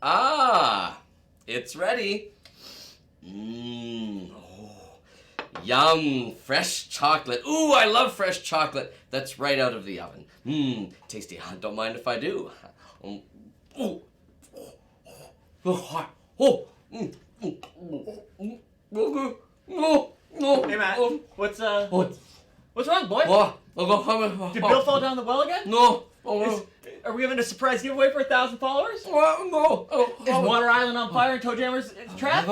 Ah, it's ready. Yum, fresh chocolate. Ooh, I love fresh chocolate. That's right out of the oven. Tasty. Don't mind if I do. Hey, Matt. What's wrong, boy? Did Bill fall down the well again? No. Are we having a surprise giveaway for 1,000 followers? No. Is Water Island on fire and ToeJammer's trapped?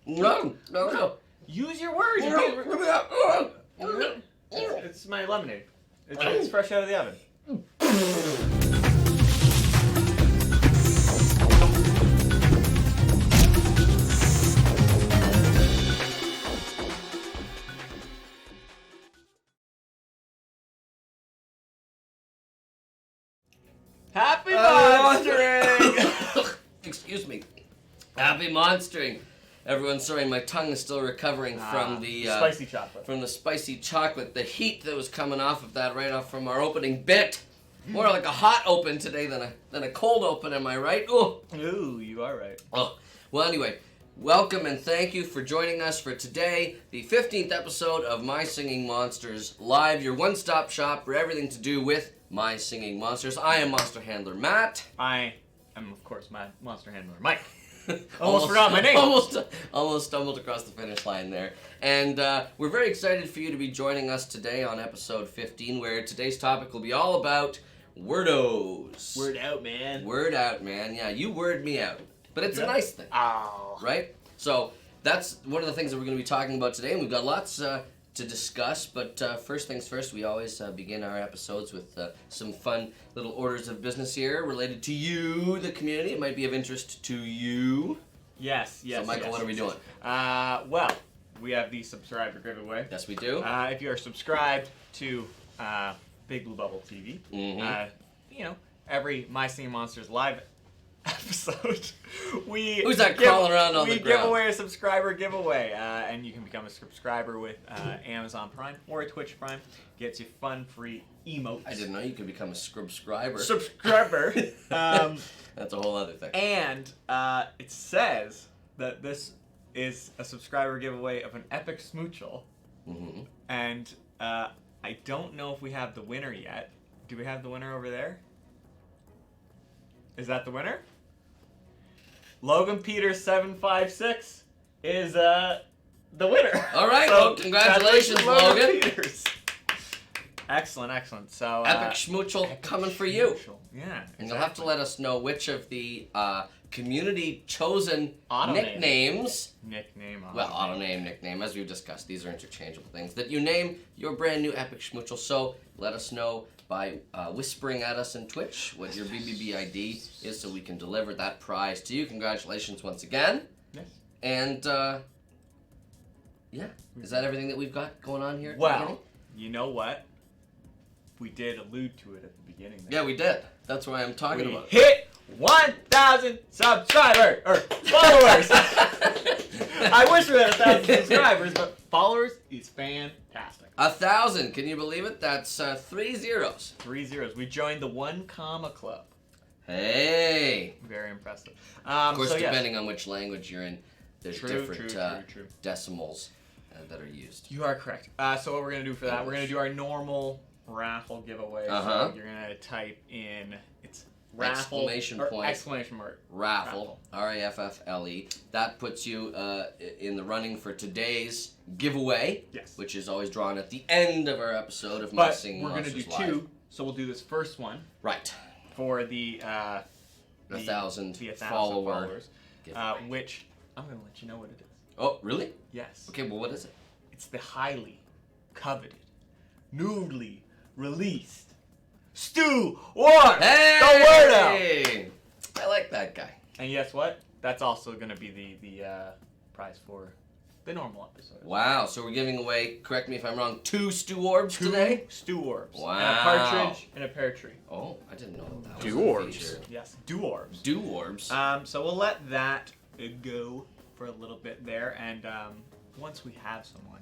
No. Use your words. It's my lemonade. It's fresh out of the oven. Happy monstering! Excuse me. Happy monstering. Everyone, sorry, my tongue is still recovering from the spicy chocolate. From the spicy chocolate, the heat that was coming off of that right off from our opening bit. More like a hot open today than a cold open, am I right? Ooh, you are right. Oh. Well, anyway, welcome and thank you for joining us for today, the 15th episode of My Singing Monsters Live, your one-stop shop for everything to do with My Singing Monsters. I am Monster Handler Matt. I am, of course, my Monster Handler Mike. Almost forgot my name. Almost stumbled across the finish line there. And we're very excited for you to be joining us today on episode 15, where today's topic will be all about Werdos. Word out, man. Word out, man. Yeah, you word me out. But it's a nice thing. Oh. Right? So that's one of the things that we're going to be talking about today, and we've got lots to discuss. But first things first, we always begin our episodes with some fun little orders of business here related to you, the community. It might be of interest to you. Yes. So, Michael, what are we doing? Well, we have the subscriber giveaway. Yes, we do. If you are subscribed to Big Blue Bubble TV, every My Singing Monsters live episode, Who's that crawling around on the ground? We give away a subscriber giveaway, and you can become a subscriber with Amazon Prime or a Twitch Prime. Gets you fun, free emotes. I didn't know you could become a subscriber. Subscriber. That's a whole other thing. And it says that this is a subscriber giveaway of an epic smoochel. Mm-hmm. And I don't know if we have the winner yet. Do we have the winner over there? Is that the winner? Logan Peters 756 is the winner. All right, so, well, congratulations, Logan. Peters. Excellent. So epic schmoochel coming for you. Yeah, exactly. And you'll have to let us know which of the community chosen nicknames. Auto name, nickname, as we've discussed. These are interchangeable things that you name your brand new epic schmoochel. So let us know by whispering at us in Twitch what your BBB ID is, so we can deliver that prize to you. Congratulations once again. Yes. And is that everything that we've got going on here? Well, you know what? We did allude to it at the beginning. Yeah, we did. That's why I'm talking about it. Hit 1,000 subscribers or followers. I wish we had 1,000 subscribers, but followers is fantastic. 1,000, can you believe it? That's 3 zeros. 3 zeros. We joined the 1 comma club. Hey. Very impressive. Of course, depending on which language you're in, there's different true. decimals that are used. You are correct. So what we're going to do for that, we're going to do our normal raffle giveaway. So you're going to type in, it's raffle, exclamation mark. Raffle. R-A-F-F-L-E. That puts you in the running for today's giveaway. Yes. Which is always drawn at the end of our episode of My Singing Monsters Live. But we're going to do 2, so we'll do this first one. Right. For the 1,000 followers. Which I'm going to let you know what it is. Oh, really? Yes. Okay, well, what is it? It's the highly coveted, newly released Stoowarb, hey! the Werdo. I like that guy. And guess what? That's also going to be the prize for the normal episode. Wow, so we're giving away, correct me if I'm wrong, 2 Stoowarb today? 2 Stoowarb. Wow. And a partridge and a pear tree. Oh, I didn't know that. Doorbs. Yes, Doorbs. Doorbs. So we'll let that go for a little bit there, and once we have someone,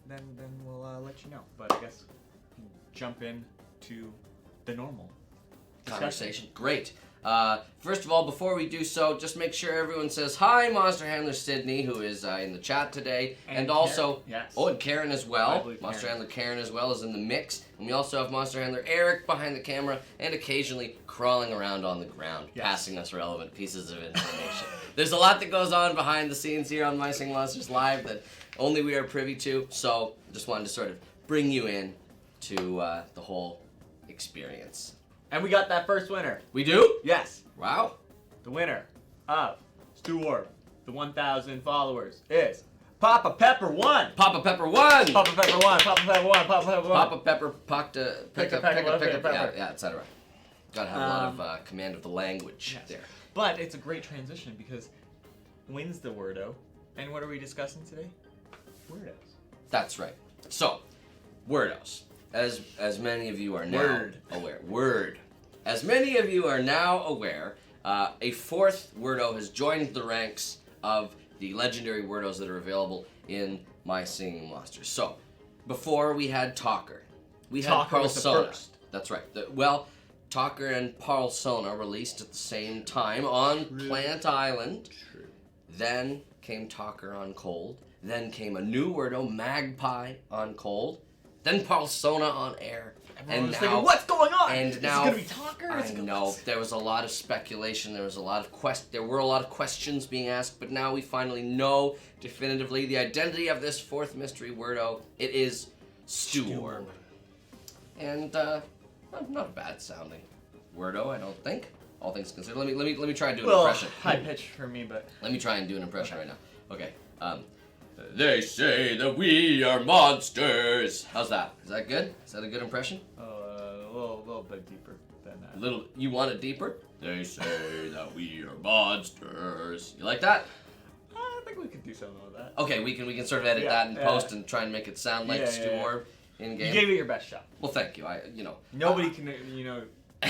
then we'll let you know. But I guess jump in to the normal conversation. Great. First of all, before we do so, just make sure everyone says hi, Monster Handler Sydney, who is in the chat today, and also and Karen as well. Monster Handler Karen as well is in the mix, and we also have Monster Handler Eric behind the camera, and occasionally crawling around on the ground, passing us relevant pieces of information. There's a lot that goes on behind the scenes here on My Sing Monsters Live that only we are privy to, so just wanted to sort of bring you in to the whole experience. And we got that first winner. We do? Yes. Wow. The winner of Stoowarb, the 1,000 followers, is Papa Pepper 1. Papa Pepper 1. Papa Pepper 1. Papa Pepper 1. Papa Pepper 1. Papa Pepper pick up, yeah, etc. Gotta have a lot of command of the language there. But it's a great transition because wins the Werdo. And what are we discussing today? Werdos. That's right. So, Werdos. As many of you are now aware. As many of you are now aware, a fourth Werdo has joined the ranks of the legendary Werdos that are available in My Singing Monsters. So, before we had Tawkerr. We had Parlsona. That's right. Tawkerr and Parlsona released at the same time on Plant Island. True. Then came Tawkerr on Cold. Then came a new Werdo, Magpie, on Cold. Then Parlsona on Air. Everyone was thinking, what's going on? And now, is it going to be Tawkerr? I know, there was a lot of speculation, there were a lot of questions being asked, but now we finally know definitively the identity of this fourth mystery Werdo. It is Stoowarb. And, not a bad sounding Werdo, I don't think. All things considered. Let me try and do an impression. High pitch for me, but... Let me try and do an impression right now. Okay. They say that we are monsters. How's that? Is that good? Is that a good impression? A little bit deeper than that. You want it deeper? They say that we are monsters. You like that? I think we could do something with that. Okay, we can sort of edit that in post and try and make it sound like Stoowarb in game. You gave it your best shot. Well, thank you. Nobody can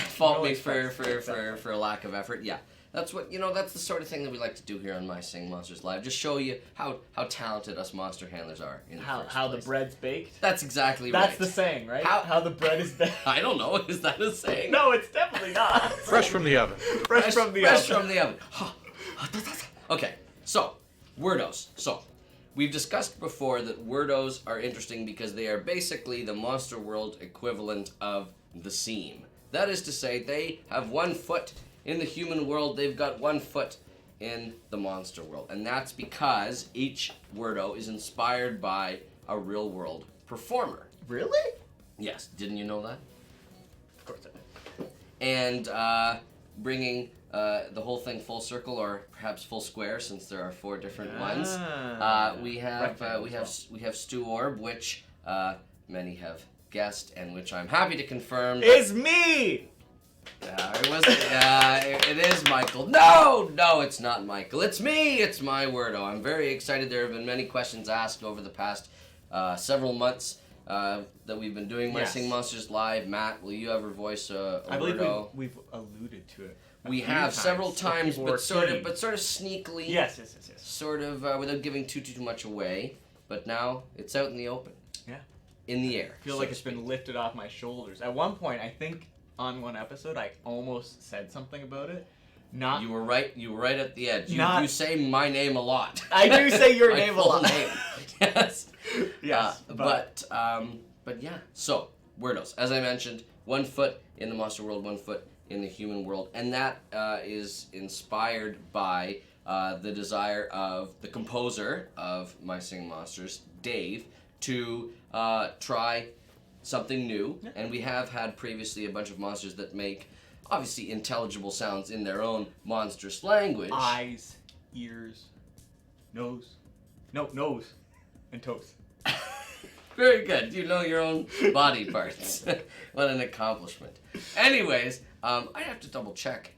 fault me for a lack of effort. Yeah. That's the sort of thing that we like to do here on My Sing Monsters Live. Just show you how talented us monster handlers are in the first how place. The bread's baked? That's exactly right. That's the saying, right? How the bread is baked. I don't know. Is that a saying? No, it's definitely not. Fresh from the oven. Fresh from the oven. Okay, so, Werdos. So, we've discussed before that Werdos are interesting because they are basically the Monster World equivalent of the Seam. That is to say, they have 1 foot in the human world, they've got 1 foot in the monster world. And that's because each Werdo is inspired by a real world performer. Really? Yes. Didn't you know that? Of course I did. And bringing the whole thing full circle, or perhaps full square, since there are 4 different ones, we have Stoowarb, which many have guessed, and which I'm happy to confirm is me. It is Michael. No, it's not Michael. It's me. It's my Werdo. I'm very excited. There have been many questions asked over the past several months that we've been doing My Sing Monsters Live. Matt, will you ever voice a Werdo? I believe we've alluded to it. We have several times, but sort of sneakily. Yes. Sort of without giving too much away. But now it's out in the open. Yeah. In the air. I feel like it's been lifted off my shoulders. At one point, I think on one episode, I almost said something about it. You were right at the edge. You say my name a lot. I do say your name a lot. Name. Yes. Yes. But yeah. So Werdos, as I mentioned, 1 foot in the monster world, 1 foot in the human world, and that is inspired by the desire of the composer of My Sing Monsters, Dave, to try something new, and we have had previously a bunch of monsters that make obviously intelligible sounds in their own monstrous language. Eyes, ears, nose, and toes. Very good. You know your own body parts. What an accomplishment. Anyways, I'd have to double check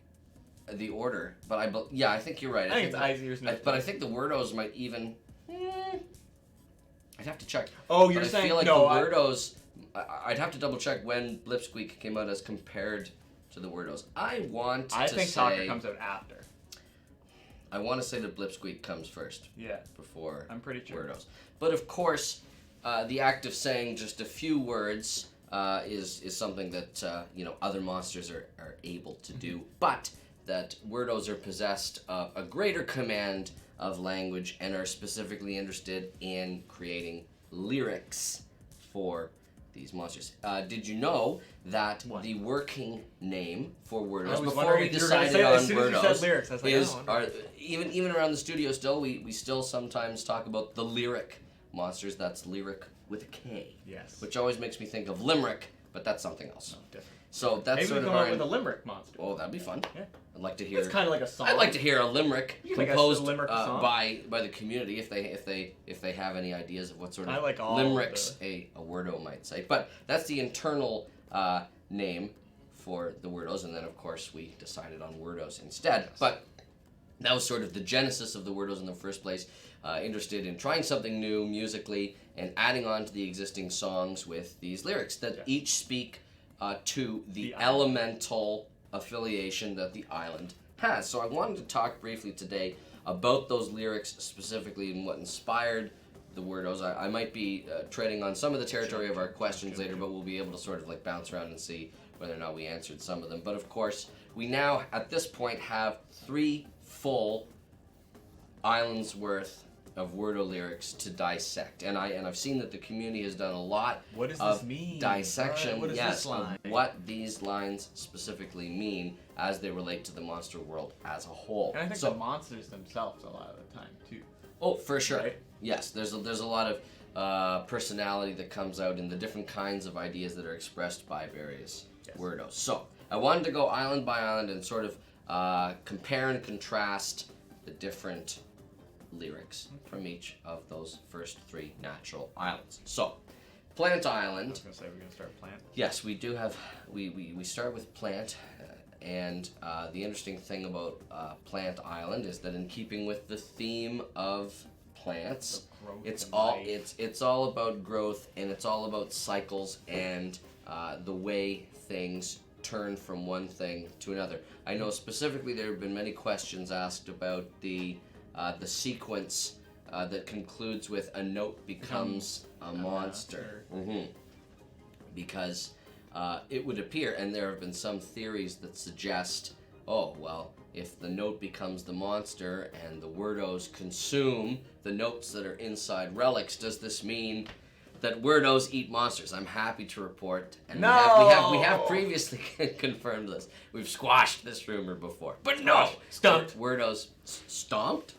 the order, but I think you're right. I think it's eyes, ears, nose. But I think the Werdos might even. I'd have to check. Oh, you're saying I feel like no, the Werdos. I'd have to double check when Blipsqueak came out as compared to the Werdos. I think Tawkerr comes out after. I want to say that Blipsqueak comes first. Yeah. Before I'm pretty sure. Werdos. But of course, the act of saying just a few words is something that other monsters are able to do. But that Werdos are possessed of a greater command of language and are specifically interested in creating lyrics for these monsters. Did you know that the working name for Werdos, before we decided on Werdos, even around the studio still, we still sometimes talk about the lyric monsters. That's lyric with a K. Yes. Which always makes me think of limerick, but that's something else. No, different. So that's maybe sort we of come up with a limerick monster. Oh, that'd be fun. Yeah. I'd like to hear. It's kind of like a song. I'd like to hear a limerick composed song. by the community if they have any ideas of what sort of limericks a Werdo might say. But that's the internal name for the Werdos, and then of course we decided on Werdos instead. Yes. But that was sort of the genesis of the Werdos in the first place. Interested in trying something new musically and adding on to the existing songs with these lyrics that each speak to the elemental affiliation that the island has. So I wanted to talk briefly today about those lyrics specifically and what inspired the Werdos. I might be treading on some of the territory of our questions later, but we'll be able to sort of like bounce around and see whether or not we answered some of them. But of course, we now at this point have 3 full islands worth of Werdo lyrics to dissect, and I've seen that the community has done a lot of dissection, of what these lines specifically mean as they relate to the monster world as a whole. And I think the monsters themselves a lot of the time too. Oh, for sure. Right? Yes, there's a lot of personality that comes out in the different kinds of ideas that are expressed by various Werdos. So I wanted to go island by island and sort of compare and contrast the different lyrics from each of those first 3 natural islands. So, Plant Island. I was going to say we're going to start Plant. Yes, we do have, we start with Plant, and the interesting thing about Plant Island is that in keeping with the theme of plants, it's all about growth, and it's all about cycles and the way things turn from one thing to another. I know specifically there have been many questions asked about the sequence that concludes with a note becomes a monster. Because it would appear, and there have been some theories that suggest, oh, well, if the note becomes the monster and the Werdos consume the notes that are inside relics, does this mean that Werdos eat monsters? I'm happy to report, and we have previously confirmed this. We've squashed this rumor before, but no, stumped. Werdos stomped.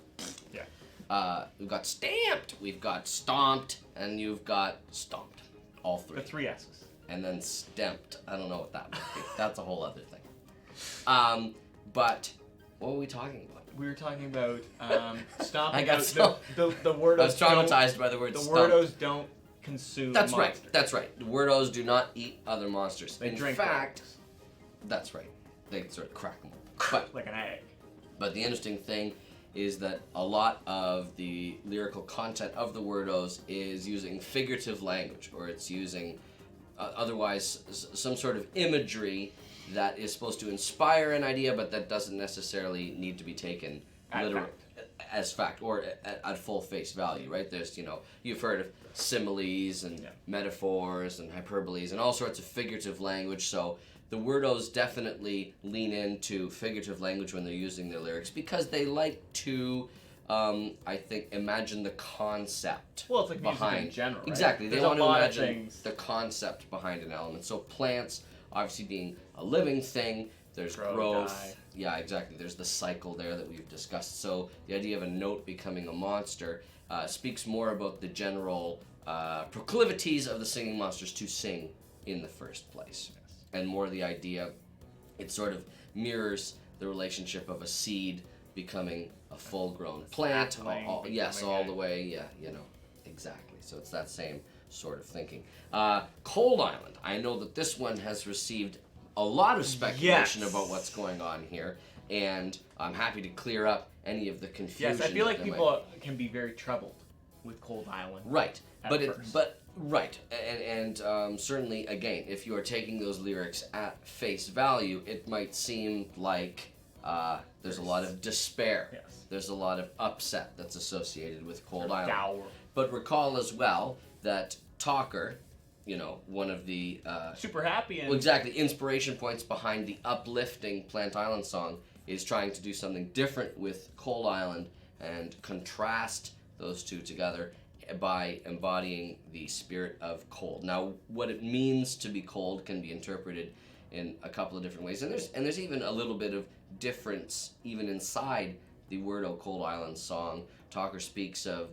Yeah. We've got stamped, we've got stomped, and you've got stomped. All 3. The 3 S's. And then stamped. I don't know what that would be. That's a whole other thing. But what were we talking about? We were talking about stomping. I got the Werdos. I was traumatized by the word stomp. Werdos don't consume That's monsters. right. That's right. The Werdos do not eat other monsters. They drink fact, eggs. That's right. They sort of crack them. But, like an egg. But the interesting thing is that a lot of the lyrical content of the Werdos is using figurative language, or it's using otherwise some sort of imagery that is supposed to inspire an idea, but that doesn't necessarily need to be taken as fact or at full face value, right? There's, you've heard of similes and metaphors and hyperboles and all sorts of figurative language, so the Werdos definitely lean into figurative language when they're using their lyrics because they like to, I think, imagine the concept. Well, it's like behind music in general, right? Exactly. They want to imagine the concept behind an element. So plants, obviously being a living thing, there's growth. Die. Yeah, exactly. There's the cycle there that we've discussed. So the idea of a note becoming a monster speaks more about the general proclivities of the singing monsters to sing in the first place. And more the idea, it sort of mirrors the relationship of a seed becoming a full-grown plant. All the way, exactly. So it's that same sort of thinking. Cold Island. I know that this one has received a lot of speculation about what's going on here, and I'm happy to clear up any of the confusion. Yes, I feel like people can be very troubled with Cold Island. Right, Right, and certainly, again, if you are taking those lyrics at face value, it might seem like there's a lot of despair. Yes. There's a lot of upset that's associated with Cold Island. Dour. But recall as well that Tawkerr, one of the super happy and exactly inspiration points behind the uplifting Plant Island song is trying to do something different with Cold Island and contrast those two together by embodying the spirit of cold. Now, what it means to be cold can be interpreted in a couple of different ways, and there's even a little bit of difference even inside the Werdo Cold Island song. Tawkerr speaks of,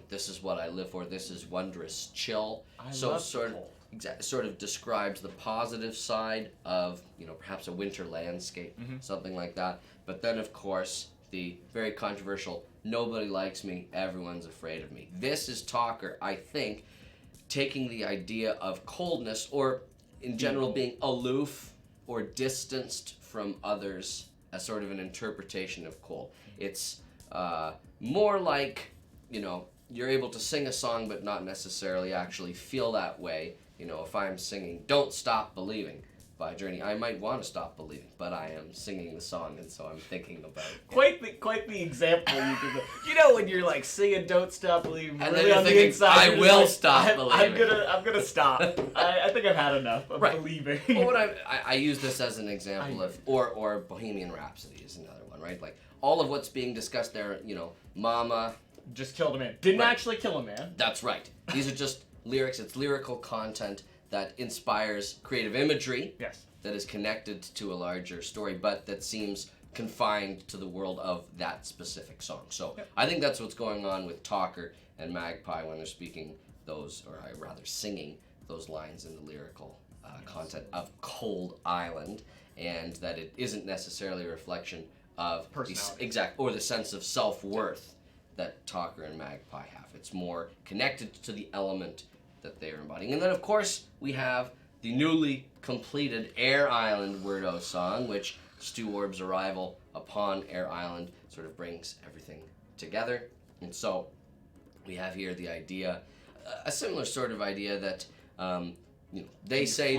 this is what I live for, this is wondrous chill. Sort of describes the positive side of, perhaps a winter landscape, something like that. But then, of course, the very controversial, nobody likes me, everyone's afraid of me. This is Tawkerr, I think, taking the idea of coldness, or in general being aloof or distanced from others, as sort of an interpretation of cold. It's more like, you're able to sing a song but not necessarily actually feel that way. If I'm singing Don't Stop Believing by Journey, I might want to stop believing, but I am singing the song, and so I'm thinking about it. Quite the example you give. When you're like singing Don't Stop Believing, and really then on thinking, the inside, I will stop believing. I'm gonna stop. I think I've had enough of believing. Well, what I use this as an example of, or Bohemian Rhapsody is another one, right? Like, all of what's being discussed there, Mama just killed a man. Didn't actually kill a man. That's right. These are just lyrics. It's lyrical content that inspires creative imagery. Yes. That is connected to a larger story, but that seems confined to the world of that specific song. So I think that's what's going on with Tawkerr and Magpie when they're speaking those, or rather singing those lines in the lyrical content of Cold Island, and that it isn't necessarily a reflection of or the sense of self-worth that Tawkerr and Magpie have. It's more connected to the element that they are embodying. And then, of course, we have the newly completed Air Island Werdo song, which Stoowarb's arrival upon Air Island sort of brings everything together. And so we have here the idea, a similar sort of idea that, they say,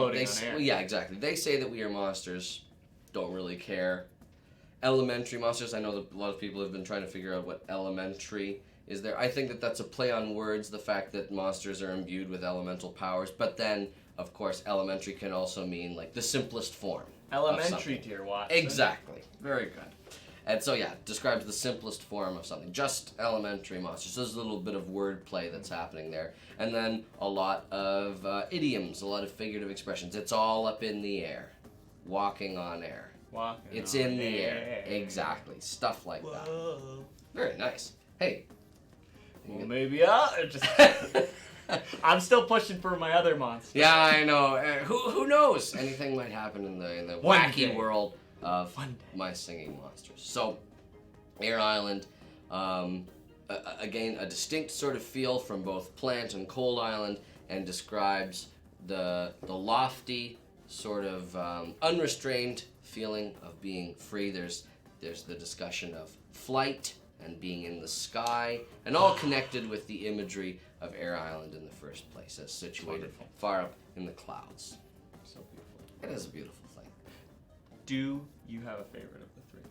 yeah, exactly. They say that we are monsters, don't really care. Elementary monsters, I know that a lot of people have been trying to figure out what elementary is there. I think that that's a play on words, the fact that monsters are imbued with elemental powers, but then, of course, elementary can also mean, like, the simplest form. Elementary, dear Watson. Exactly. Very good. And so, yeah, describes the simplest form of something. Just elementary monsters. So there's a little bit of wordplay that's happening there. And then a lot of idioms, a lot of figurative expressions. It's all up in the air. Walking on air. It's in the air. Exactly. Stuff like that. Very nice. Hey. Well, maybe I'll just... I'm still pushing for my other monster. Yeah, I know. Who knows? Anything might happen in the wacky world of my singing monsters. So, Air Island, again, a distinct sort of feel from both Plant and Cold Island, and describes the lofty, sort of unrestrained feeling of being free. There's the discussion of flight and being in the sky, and all connected with the imagery of Air Island in the first place, as situated far up in the clouds. So beautiful. It is a beautiful thing. Do you have a favorite of the three?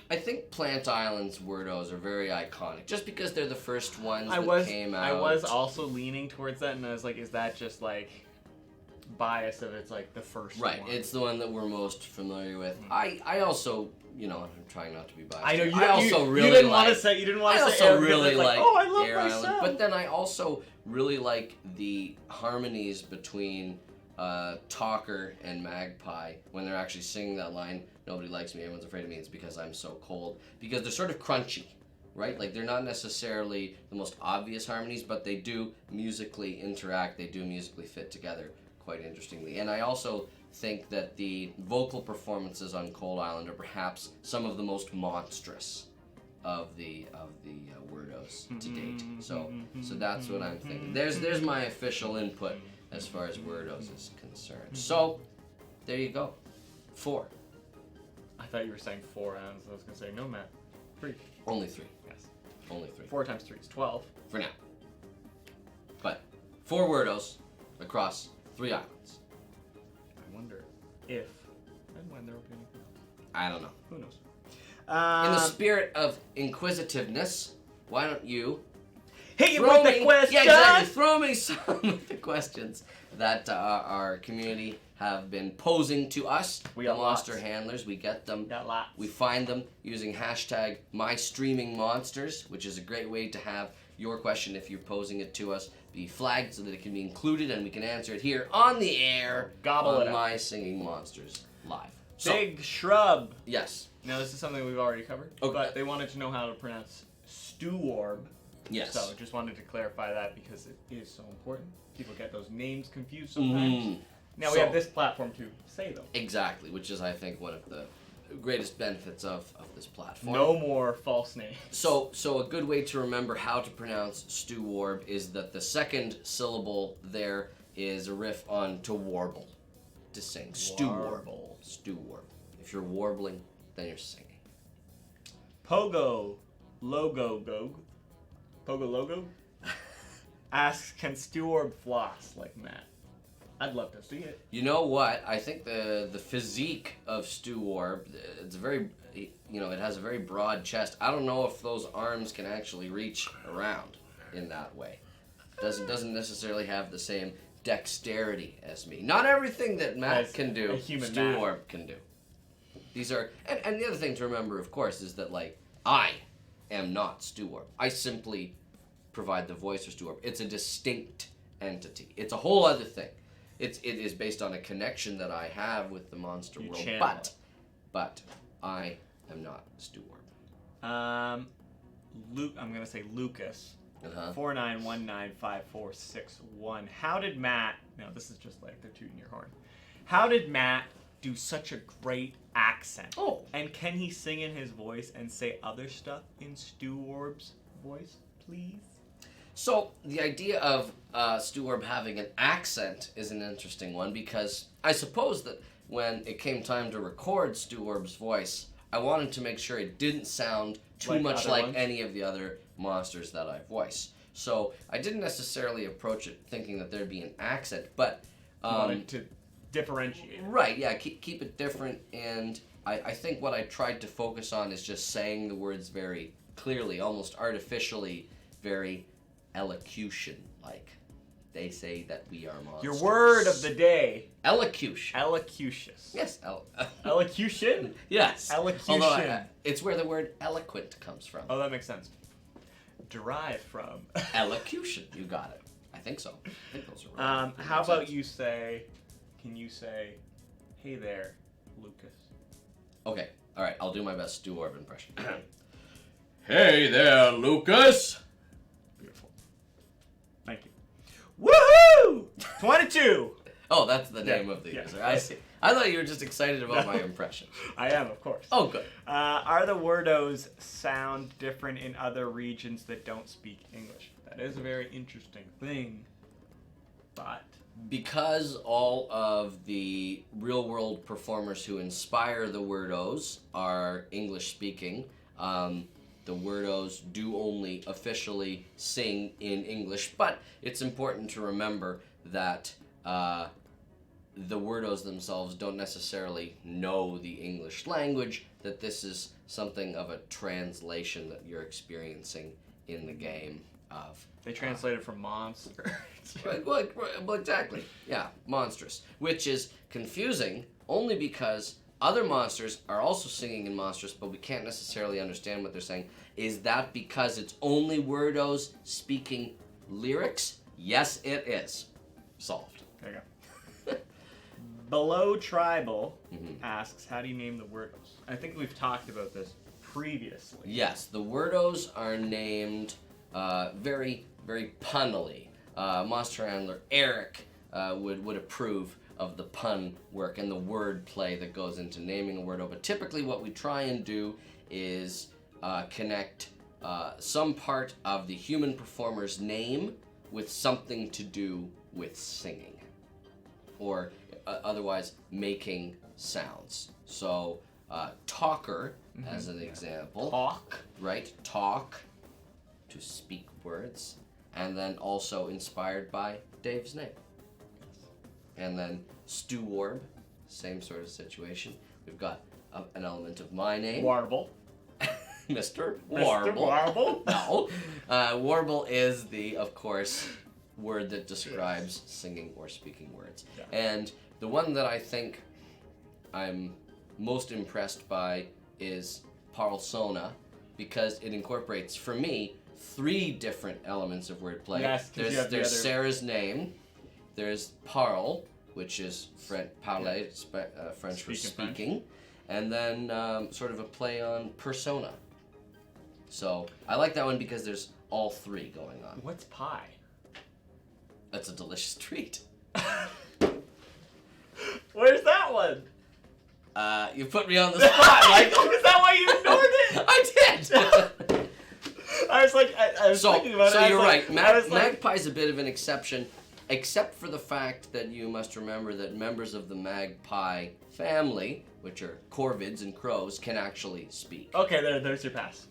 I think Plant Island's Werdos are very iconic, just because they're the first ones that came out. I was also leaning towards that, and I was like, is that just like bias of it's like the first one? Right, it's the one that we're most familiar with. I also, I'm trying not to be biased. I know you didn't want to say I also really like oh, I love Air myself. Island, but then I also really like the harmonies between Tawkerr and Magpie when they're actually singing that line, nobody likes me, everyone's afraid of me, it's because I'm so cold. Because they're sort of crunchy, right? Like, they're not necessarily the most obvious harmonies, but they do musically interact, they do musically fit together quite interestingly. And I also think that the vocal performances on Cold Island are perhaps some of the most monstrous of the Werdos to date. So that's what I'm thinking. There's my official input as far as Werdos is concerned. So there you go. 4. I thought you were saying 4 rounds. I was gonna say no, Matt. 3. Only 3. Yes. Only 3. 4 times 3 is 12. For now. But 4 Werdos across 3 islands. I wonder if and when they're opening. I don't know. Who knows? In the spirit of inquisitiveness, why don't you hit you with the questions. Yeah, exactly. Throw me some of the questions that our community have been posing to us. We the got monster lots. handlers. We get them. Got lots. We find them using hashtag #MyStreamingMonsters, which is a great way to have your question, if you're posing it to us, be flagged so that it can be included and we can answer it here on the air. Gobble it on up. My Singing Monsters live. So, Big Shrub. yes. Now, this is something we've already covered, Okay. but they wanted to know how to pronounce Stoowarb. Yes. So, just wanted to clarify that because it is so important. People get those names confused sometimes. Now, we have this platform to say them. Exactly, which is, I think, one of the greatest benefits of this platform. No more false names. So a good way to remember how to pronounce Stoowarb is that the second syllable there is a riff on to warble, to sing. Stoowarb. Stoowarb. If you're warbling, then you're singing. Pogo Logo asks, can Stoowarb floss like Matt? I'd love to see it. You know what? I think the physique of Stoowarb, it's very, it has a very broad chest. I don't know if those arms can actually reach around in that way. Doesn't necessarily have the same dexterity as me. Not everything that Matt As can do, a human Stoowarb can do. These are, and the other thing to remember, of course, is that I am not Stoowarb. I simply provide the voice for Stoowarb. It's a distinct entity. It's a whole other thing. It is based on a connection that I have with the monster world, but I am not Stoowarb. Luke, I'm gonna say Lucas. 49195461. How did Matt? No, this is just like they're tooting your horn. How did Matt do such a great accent? Oh, and can he sing in his voice and say other stuff in Stoowarb's voice, please? So the idea of Stoowarb having an accent is an interesting one, because I suppose that when it came time to record Stoowarb's voice, I wanted to make sure it didn't sound too much like any of the other monsters that I voice. So I didn't necessarily approach it thinking that there'd be an accent, but wanted to differentiate. Right, yeah, keep it different, and I think what I tried to focus on is just saying the words very clearly, almost artificially, very elocution-like. They say that we are monsters. Your word of the day. Elocution. Elocutious. Yes. Elocution? Yes. Elocution. Although, it's where the word eloquent comes from. Oh, that makes sense. Derived from. Elocution. You got it. I think so. I think those are right. How about you say, can you say, hey there, Lucas? Okay. All right. I'll do my best Stoowarb impression. Hey there, Lucas. Beautiful. Thank you. Woohoo! 22! Oh, that's the name of the user. I see. I thought you were just excited about my impression. I am, of course. Oh, good. Are the Werdos sound different in other regions that don't speak English? That is a very interesting thing. But because all of the real-world performers who inspire the Werdos are English-speaking, the Werdos do only officially sing in English, but it's important to remember that the Werdos themselves don't necessarily know the English language, that this is something of a translation that you're experiencing in the game of. They translated from monster. Well, exactly. Yeah, monstrous. Which is confusing only because other monsters are also singing in monstrous, but we can't necessarily understand what they're saying. Is that because it's only Werdos speaking lyrics? Yes, it is. Solved. There you go. Below Tribal asks, how do you name the Werdos? I think we've talked about this previously. Yes, the Werdos are named very, very punnily. Monster Handler Eric would approve of the pun work and the word play that goes into naming a Werdo. But typically what we try and do is connect some part of the human performer's name with something to do with singing, or otherwise making sounds. So Tawkerr, as an example. Talk. Right, talk, to speak words, and then also inspired by Dave's name. And then Stoowarb, same sort of situation. We've got an element of my name. Warble. Mr. Warble. Warble? No. Warble is of course, word that describes singing or speaking words. Yeah. And the one that I think I'm most impressed by is Parlsona, because it incorporates, for me, 3 different elements of wordplay. Yes, there's Sarah's name, there's parle, which is parler, French for speaking, and then sort of a play on persona. So I like that one because there's all 3 going on. What's pie? That's a delicious treat. Where's that one? You put me on the spot, Michael. Is that why you ignored it? I did. I was like, I was thinking about it. So you're right. Magpie's Magpie's a bit of an exception, except for the fact that you must remember that members of the magpie family, which are corvids and crows, can actually speak. Okay, there's your pass.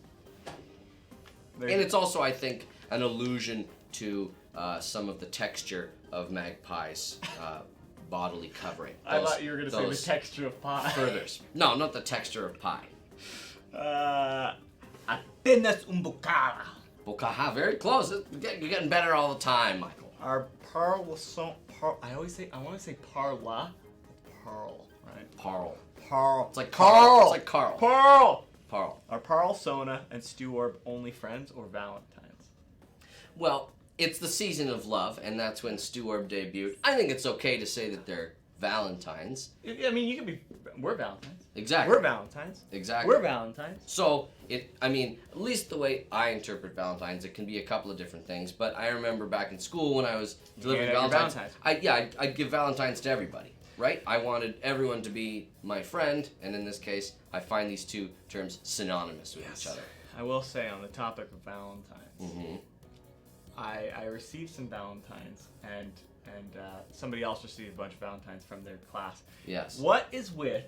And it's also, I think, an allusion to some of the texture of magpies' bodily covering. I thought you were going to say the texture of pie. Furthers. No, not the texture of pie. Apenas bocado. Bocaja, very close. You're getting better all the time, Michael. Our pearl I want to say parla. Pearl, right? Parle. Pearl. It's like Carl. Carl. It's like Carl. Pearl. Parle. Are Parlsona and Stoowarb only friends or Valentines? Well, it's the season of love, and that's when Stoowarb debuted. I think it's okay to say that they're Valentines. I mean, you can be. We're Valentines. Exactly. We're Valentines. Exactly. We're Valentines. So, at least the way I interpret Valentines, it can be a couple of different things, but I remember back in school when I was delivering Valentines, I'd give Valentines to everybody, right? I wanted everyone to be my friend, and in this case, I find these 2 terms synonymous with each other. I will say, on the topic of Valentines, I received some Valentines, and somebody else received a bunch of Valentines from their class. Yes. What is with...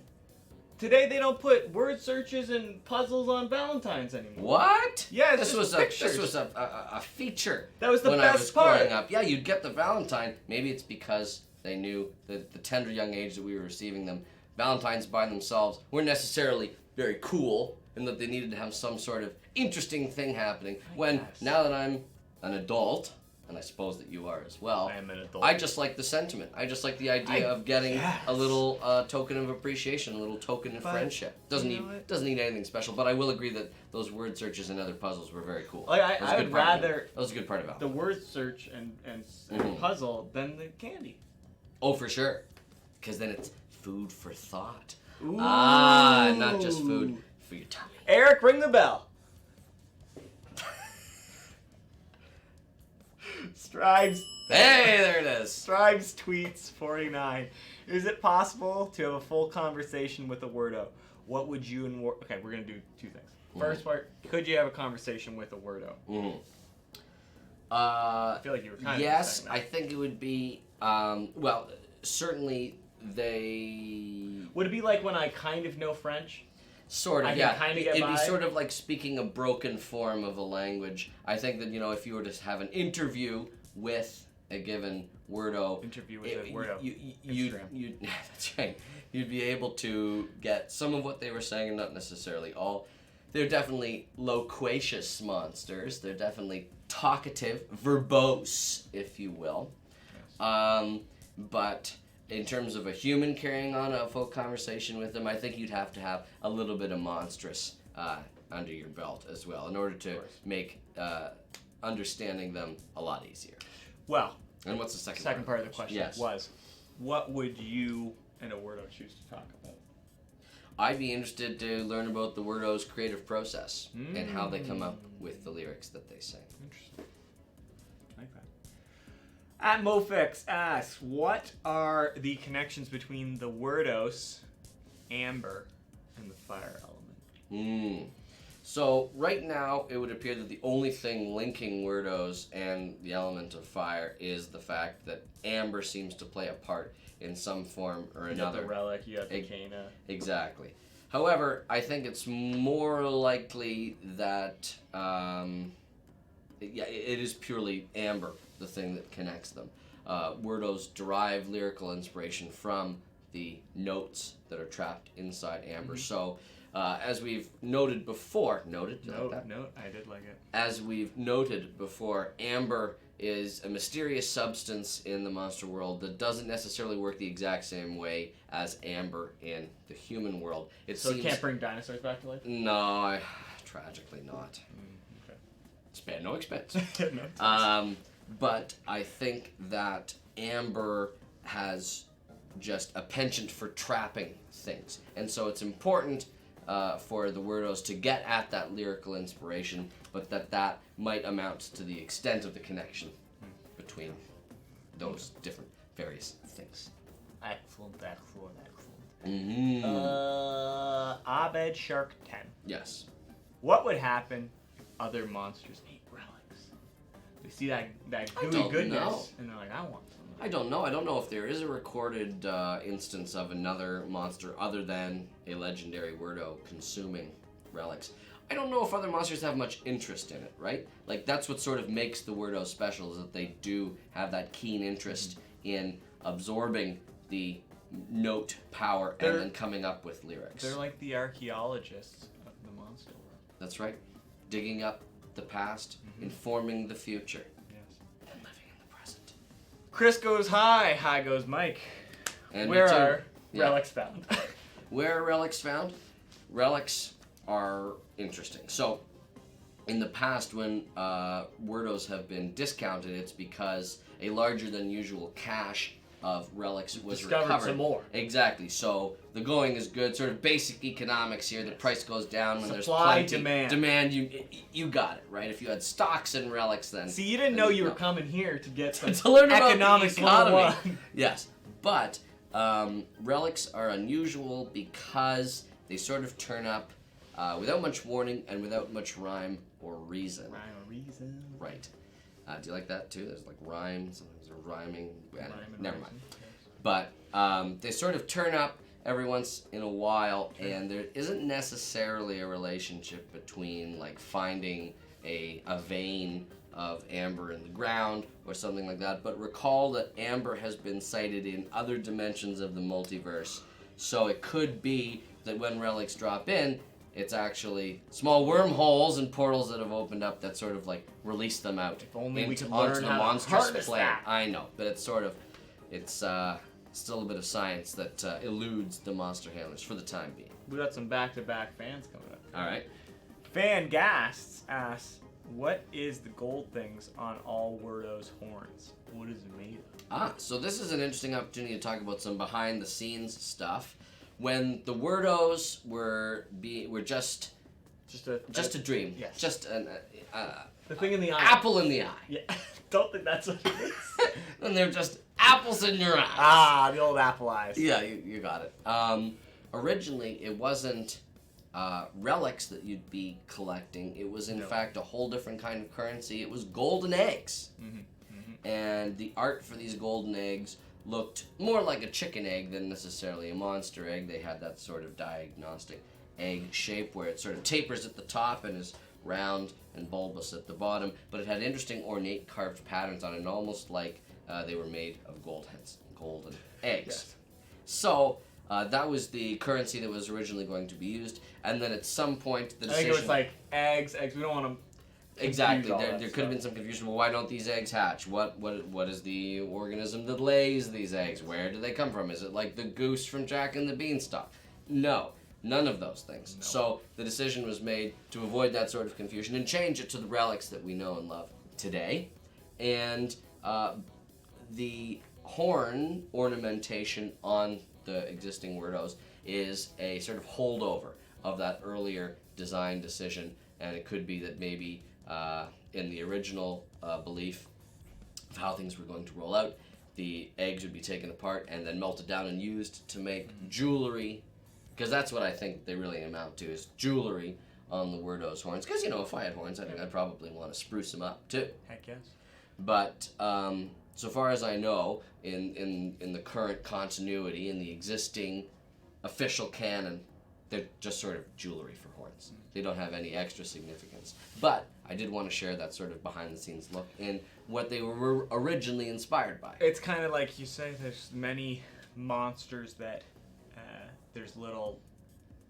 Today they don't put word searches and puzzles on Valentines anymore. What? Yeah, this was a feature. That was the when best I was part. growing up. Yeah, you'd get the Valentine. Maybe it's because they knew that the tender young age that we were receiving them, Valentines by themselves weren't necessarily very cool, and that they needed to have some sort of interesting thing happening. Now that I'm an adult, and I suppose that you are as well, I am an adult. I just like the sentiment. I just like the idea of getting a little token of appreciation, a little token of friendship. Doesn't need anything special, but I will agree that those word searches and other puzzles were very cool. I would rather that was a good part of it. The word search and puzzle than the candy. Oh, for sure, because then it's food for thought. Ooh. Not just food for your tummy. Eric, ring the bell. Strides. Hey, there it is. Strides tweets 49. Is it possible to have a full conversation with a Werdo? What would you and Okay, we're gonna do 2 things. First part, could you have a conversation with a Werdo? I feel like you were kind of yes, saying that. I think it would be. Well, certainly they. Would it be like when I kind of know French? Sort of, I yeah. can kind of get It'd by. be sort of like speaking a broken form of a language. I think that, if you were to have an interview with a given Werdo... Interview with a Werdo. That's right. You'd be able to get some of what they were saying, and not necessarily all. They're definitely loquacious monsters. They're definitely talkative, verbose, if you will. Yes. But... in terms of a human carrying on a full conversation with them, I think you'd have to have a little bit of monstrous under your belt as well in order to make understanding them a lot easier. Well, and what's the second part of the question? Yes. Was, what would you and a Werdo choose to talk about? I'd be interested to learn about the Werdo's creative process and how they come up with the lyrics that they sing. Interesting. At Mofix asks, what are the connections between the Werdos, Amber, and the fire element? So right now, it would appear that the only thing linking Werdos and the element of fire is the fact that Amber seems to play a part in some form or another. You got the relic, you got the Cana. Exactly. However, I think it's more likely that it is purely Amber, the thing that connects them. Werdos derive lyrical inspiration from the notes that are trapped inside Amber. So As we've noted before, noted? Note, I did like it. As we've noted before, amber is a mysterious substance in the monster world that doesn't necessarily work the exact same way as amber in the human world. It can't bring dinosaurs back to life? No, tragically not. Okay. Spare no expense. No. But I think that amber has just a penchant for trapping things. And so it's important for the Werdos to get at that lyrical inspiration, but that might amount to the extent of the connection between those different various things. Excellent. Mm-hmm. Abed Shark 10. Yes. What would happen if other monsters ate relics? They see that gooey goodness, and they're like, I want some. I don't know. I don't know if there is a recorded instance of another monster other than a legendary Werdo consuming relics. I don't know if other monsters have much interest in it, right? Like, that's what sort of makes the Werdos special, is that they do have that keen interest in absorbing the note power and then coming up with lyrics. They're like the archaeologists of the monster world. That's right. Digging up the past, informing the future. Yes. And living in the present. Chris goes high, high goes Mike. And where are relics found? Where are relics found? Relics are interesting. So, in the past, when Werdos have been discounted, it's because a larger than usual cache of relics was recovered. Some more. Exactly. So the going is good. Sort of basic economics here. The price goes down when there's supply, plenty. demand. You got it right. If you had stocks and relics, then see, you didn't know you were coming here to get some to learn about economics the economy. 101. Yes, but relics are unusual because they sort of turn up without much warning and without much rhyme or reason. Rhyme or reason. Right. Do you like that too? There's like rhyme, sometimes they're rhyming. Never mind. But they sort of turn up every once in a while, and there isn't necessarily a relationship between like finding a vein of amber in the ground or something like that. But recall that amber has been cited in other dimensions of the multiverse, so it could be that when relics drop in, it's actually small wormholes and portals that have opened up that sort of like release them out if only we could onto learn the how monstrous to harness plane. that. I know, but it's still a bit of science that eludes the monster handlers for the time being. We got some back-to-back fans coming up. All right. Fan Gasts asks, what is the gold things on all Werdo's horns? What is it made of? So this is an interesting opportunity to talk about some behind-the-scenes stuff. When the Werdos were just a dream, yes. just the thing in the eye, apple in the eye. Yeah, don't think that's what it is. And they're just apples in your eyes. Ah, the old apple eyes. Yeah, you got it. Originally, it wasn't relics that you'd be collecting. It was, in fact, a whole different kind of currency. It was golden eggs. And the art for these golden eggs looked more like a chicken egg than necessarily a monster egg. They had that sort of diagnostic egg shape where it sort of tapers at the top and is round and bulbous at the bottom, but it had interesting ornate carved patterns on it, almost like they were made of golden eggs. Yes. So that was the currency that was originally going to be used, and then at some point the decision... I think it was like eggs. We don't want to... Exactly. There could have been some confusion. Well, why don't these eggs hatch? What is the organism that lays these eggs? Where do they come from? Is it like the goose from Jack and the Beanstalk? No. None of those things. No. So the decision was made to avoid that sort of confusion and change it to the relics that we know and love today. And the horn ornamentation on the existing Werdos is a sort of holdover of that earlier design decision. And it could be that maybe in the original belief of how things were going to roll out, the eggs would be taken apart and then melted down and used to make jewelry, because that's what I think they really amount to, is jewelry on the Werdo's horns. Because, if I had horns, I think I'd probably want to spruce them up too. Heck yes. But so far as I know, in the current continuity, in the existing official canon, they're just sort of jewelry for horns. They don't have any extra significance. But I did want to share that sort of behind-the-scenes look in what they were originally inspired by. It's kind of like you say, there's many monsters that there's little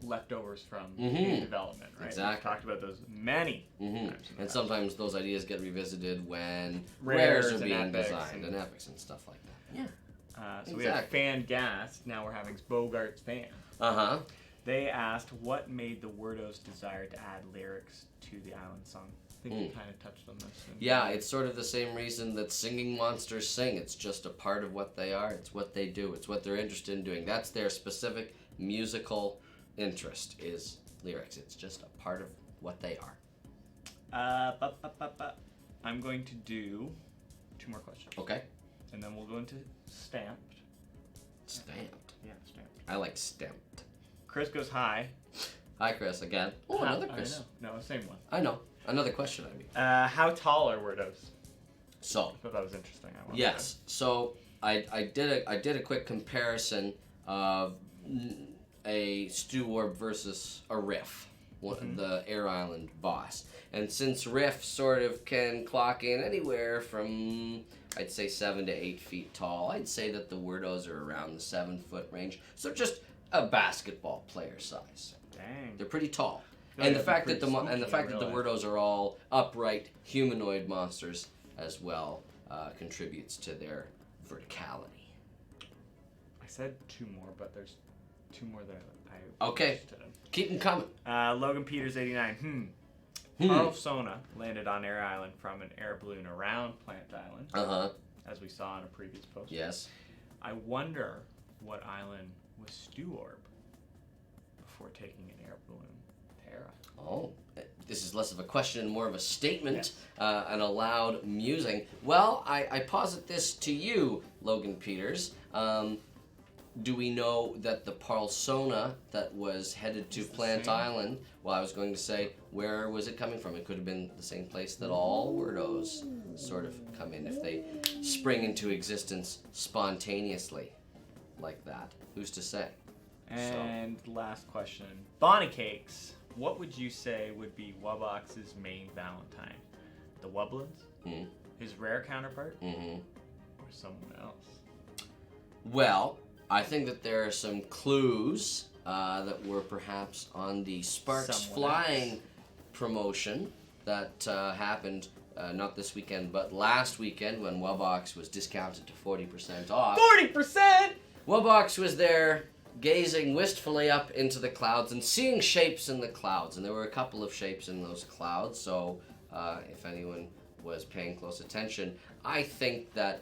leftovers from game development, right? Exactly. We've talked about those many times. And sometimes those ideas get revisited when Rares are being and epics designed and epics and stuff like that. Yeah. So we have Fan Gas. Now we're having Bogart's Fan. They asked what made the Werdos desire to add lyrics to the island song. I think we kind of touched on this. Yeah, it's sort of the same reason that singing monsters sing. It's just a part of what they are. It's what they do. It's what they're interested in doing. That's their specific musical interest is lyrics. It's just a part of what they are. I'm going to do 2 more questions. Okay. And then we'll go into Stamped. Stamped? Yeah, Stamped. I like Stamped. Chris goes hi. Hi, Chris, again. Oh, another Chris. I know. No, same one. I know. Another question, I mean. How tall are Werdos? So. I thought that was interesting. Yes. So I did a quick comparison of a Stoowarb versus a Riff, the Air Island boss. And since Riff sort of can clock in anywhere from, I'd say 7 to 8 feet tall, I'd say that the Werdos are around the 7-foot range. So just a basketball player size. Dang. They're pretty tall. And the fact that the Werdos are all upright humanoid monsters as well contributes to their verticality. I said 2 more, but there's 2 more that I okay. Keep them coming. Logan Peters 89. Carl Sona landed on Air Island from an air balloon around Plant Island. As we saw in a previous post. Yes. I wonder what island was Stoowarb before taking an air balloon to Air Island. Oh, this is less of a question and more of a statement, an aloud musing. Well, I posit this to you, Logan Peters. Do we know that the Parsona that was headed to Plant Island, well, I was going to say, where was it coming from? It could have been the same place that all Werdos sort of come in if they spring into existence spontaneously like that. Who's to say? And last question. Bonnie Cakes. What would you say would be Wubbox's main Valentine? The Wublins? His rare counterpart? Or someone else? Well, I think that there are some clues that were perhaps on the Sparks Flying promotion that happened not this weekend, but last weekend when Wubbox was discounted to 40% off. 40%?! Wubbox was there gazing wistfully up into the clouds and seeing shapes in the clouds, and there were a couple of shapes in those clouds, so if anyone was paying close attention, I think that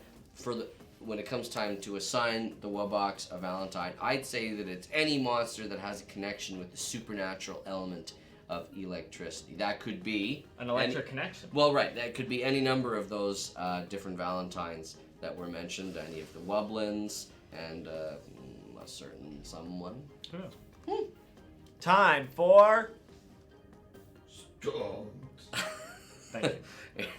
when it comes time to assign the Wubbox a Valentine, I'd say that it's any monster that has a connection with the supernatural element of electricity. That could be an electric connection. Well, right. That could be any number of those different Valentines that were mentioned, any of the Wublins, and a certain someone. Time for Thank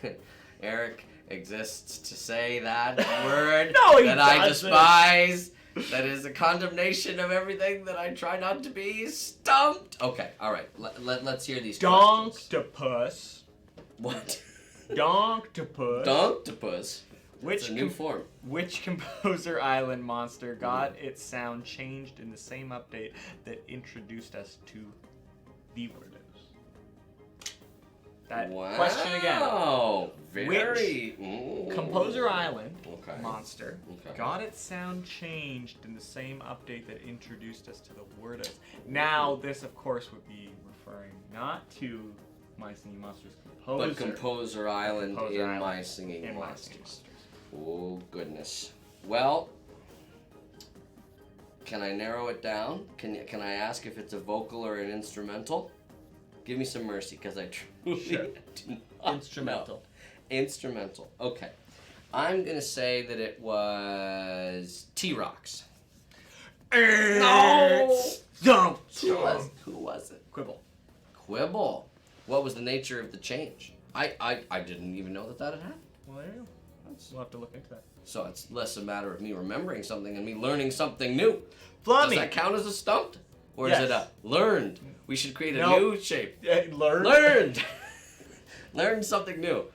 you. Eric exists to say that word no, that I despise. That is a condemnation of everything that I try not to be. Stumped. Okay, all right. Let's hear these questions. Donktopus. What? Donktopus. Donktopus. Which new form? Which Composer Island monster got its sound changed in the same update that introduced us to the Werdos? That question again. Oh, very. Which Composer Island monster got its sound changed in the same update that introduced us to the Werdos? Now, this, of course, would be referring not to My Singing Monsters Composer, but Composer Island in My Singing Monsters. Oh, goodness. Well, can I narrow it down? Can I ask if it's a vocal or an instrumental? Give me some mercy, because I truly do not Instrumental. know. Instrumental. Okay. I'm going to say that it was T-Rox. No! Who was it? Quibble. Quibble. What was the nature of the change? I didn't even know that had happened. Well, there you go. We'll have to look into that. So it's less a matter of me remembering something and me learning something new. Flummy. Does that count as a stumped? Or is it a learned? We should create a new shape. Learned? Learned! Learned something new.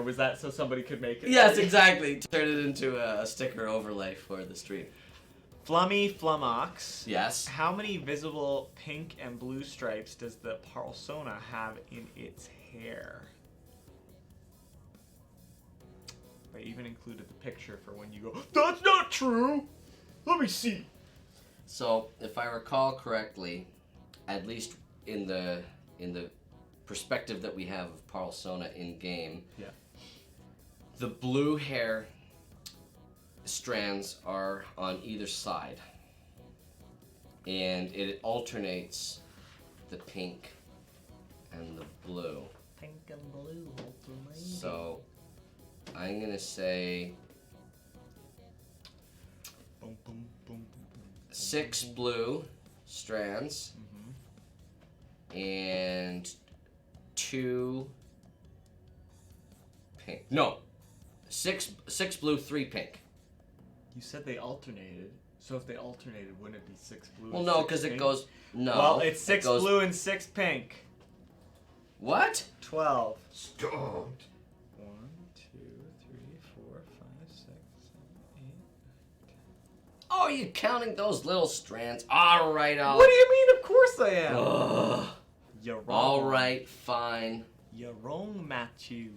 Was that so somebody could make it? Yes, exactly. Turn it into a sticker overlay for the stream. Flummy Flumox. Yes. How many visible pink and blue stripes does the Parsona have in its hair? I even included the picture for when you go, that's not true! Let me see. So, if I recall correctly, at least in the perspective that we have of Parsona in game, yeah, the blue hair strands are on either side, and it alternates the pink and the blue. Pink and blue alternating. So I'm gonna say 6 blue strands and 2 pink. No, 6 blue, 3 pink. You said they alternated, so if they alternated, wouldn't it be 6 blue? Well, no, because it goes. No. Well, it's 6 blue and 6 pink. What? 12. Stumped. 1, 2, 3, 4, 5, 6, 7, 8. Oh, you counting those little strands? All right, I'll. What do you mean? Of course I am. Ugh. You're wrong. All right, fine. You're wrong, Matthew.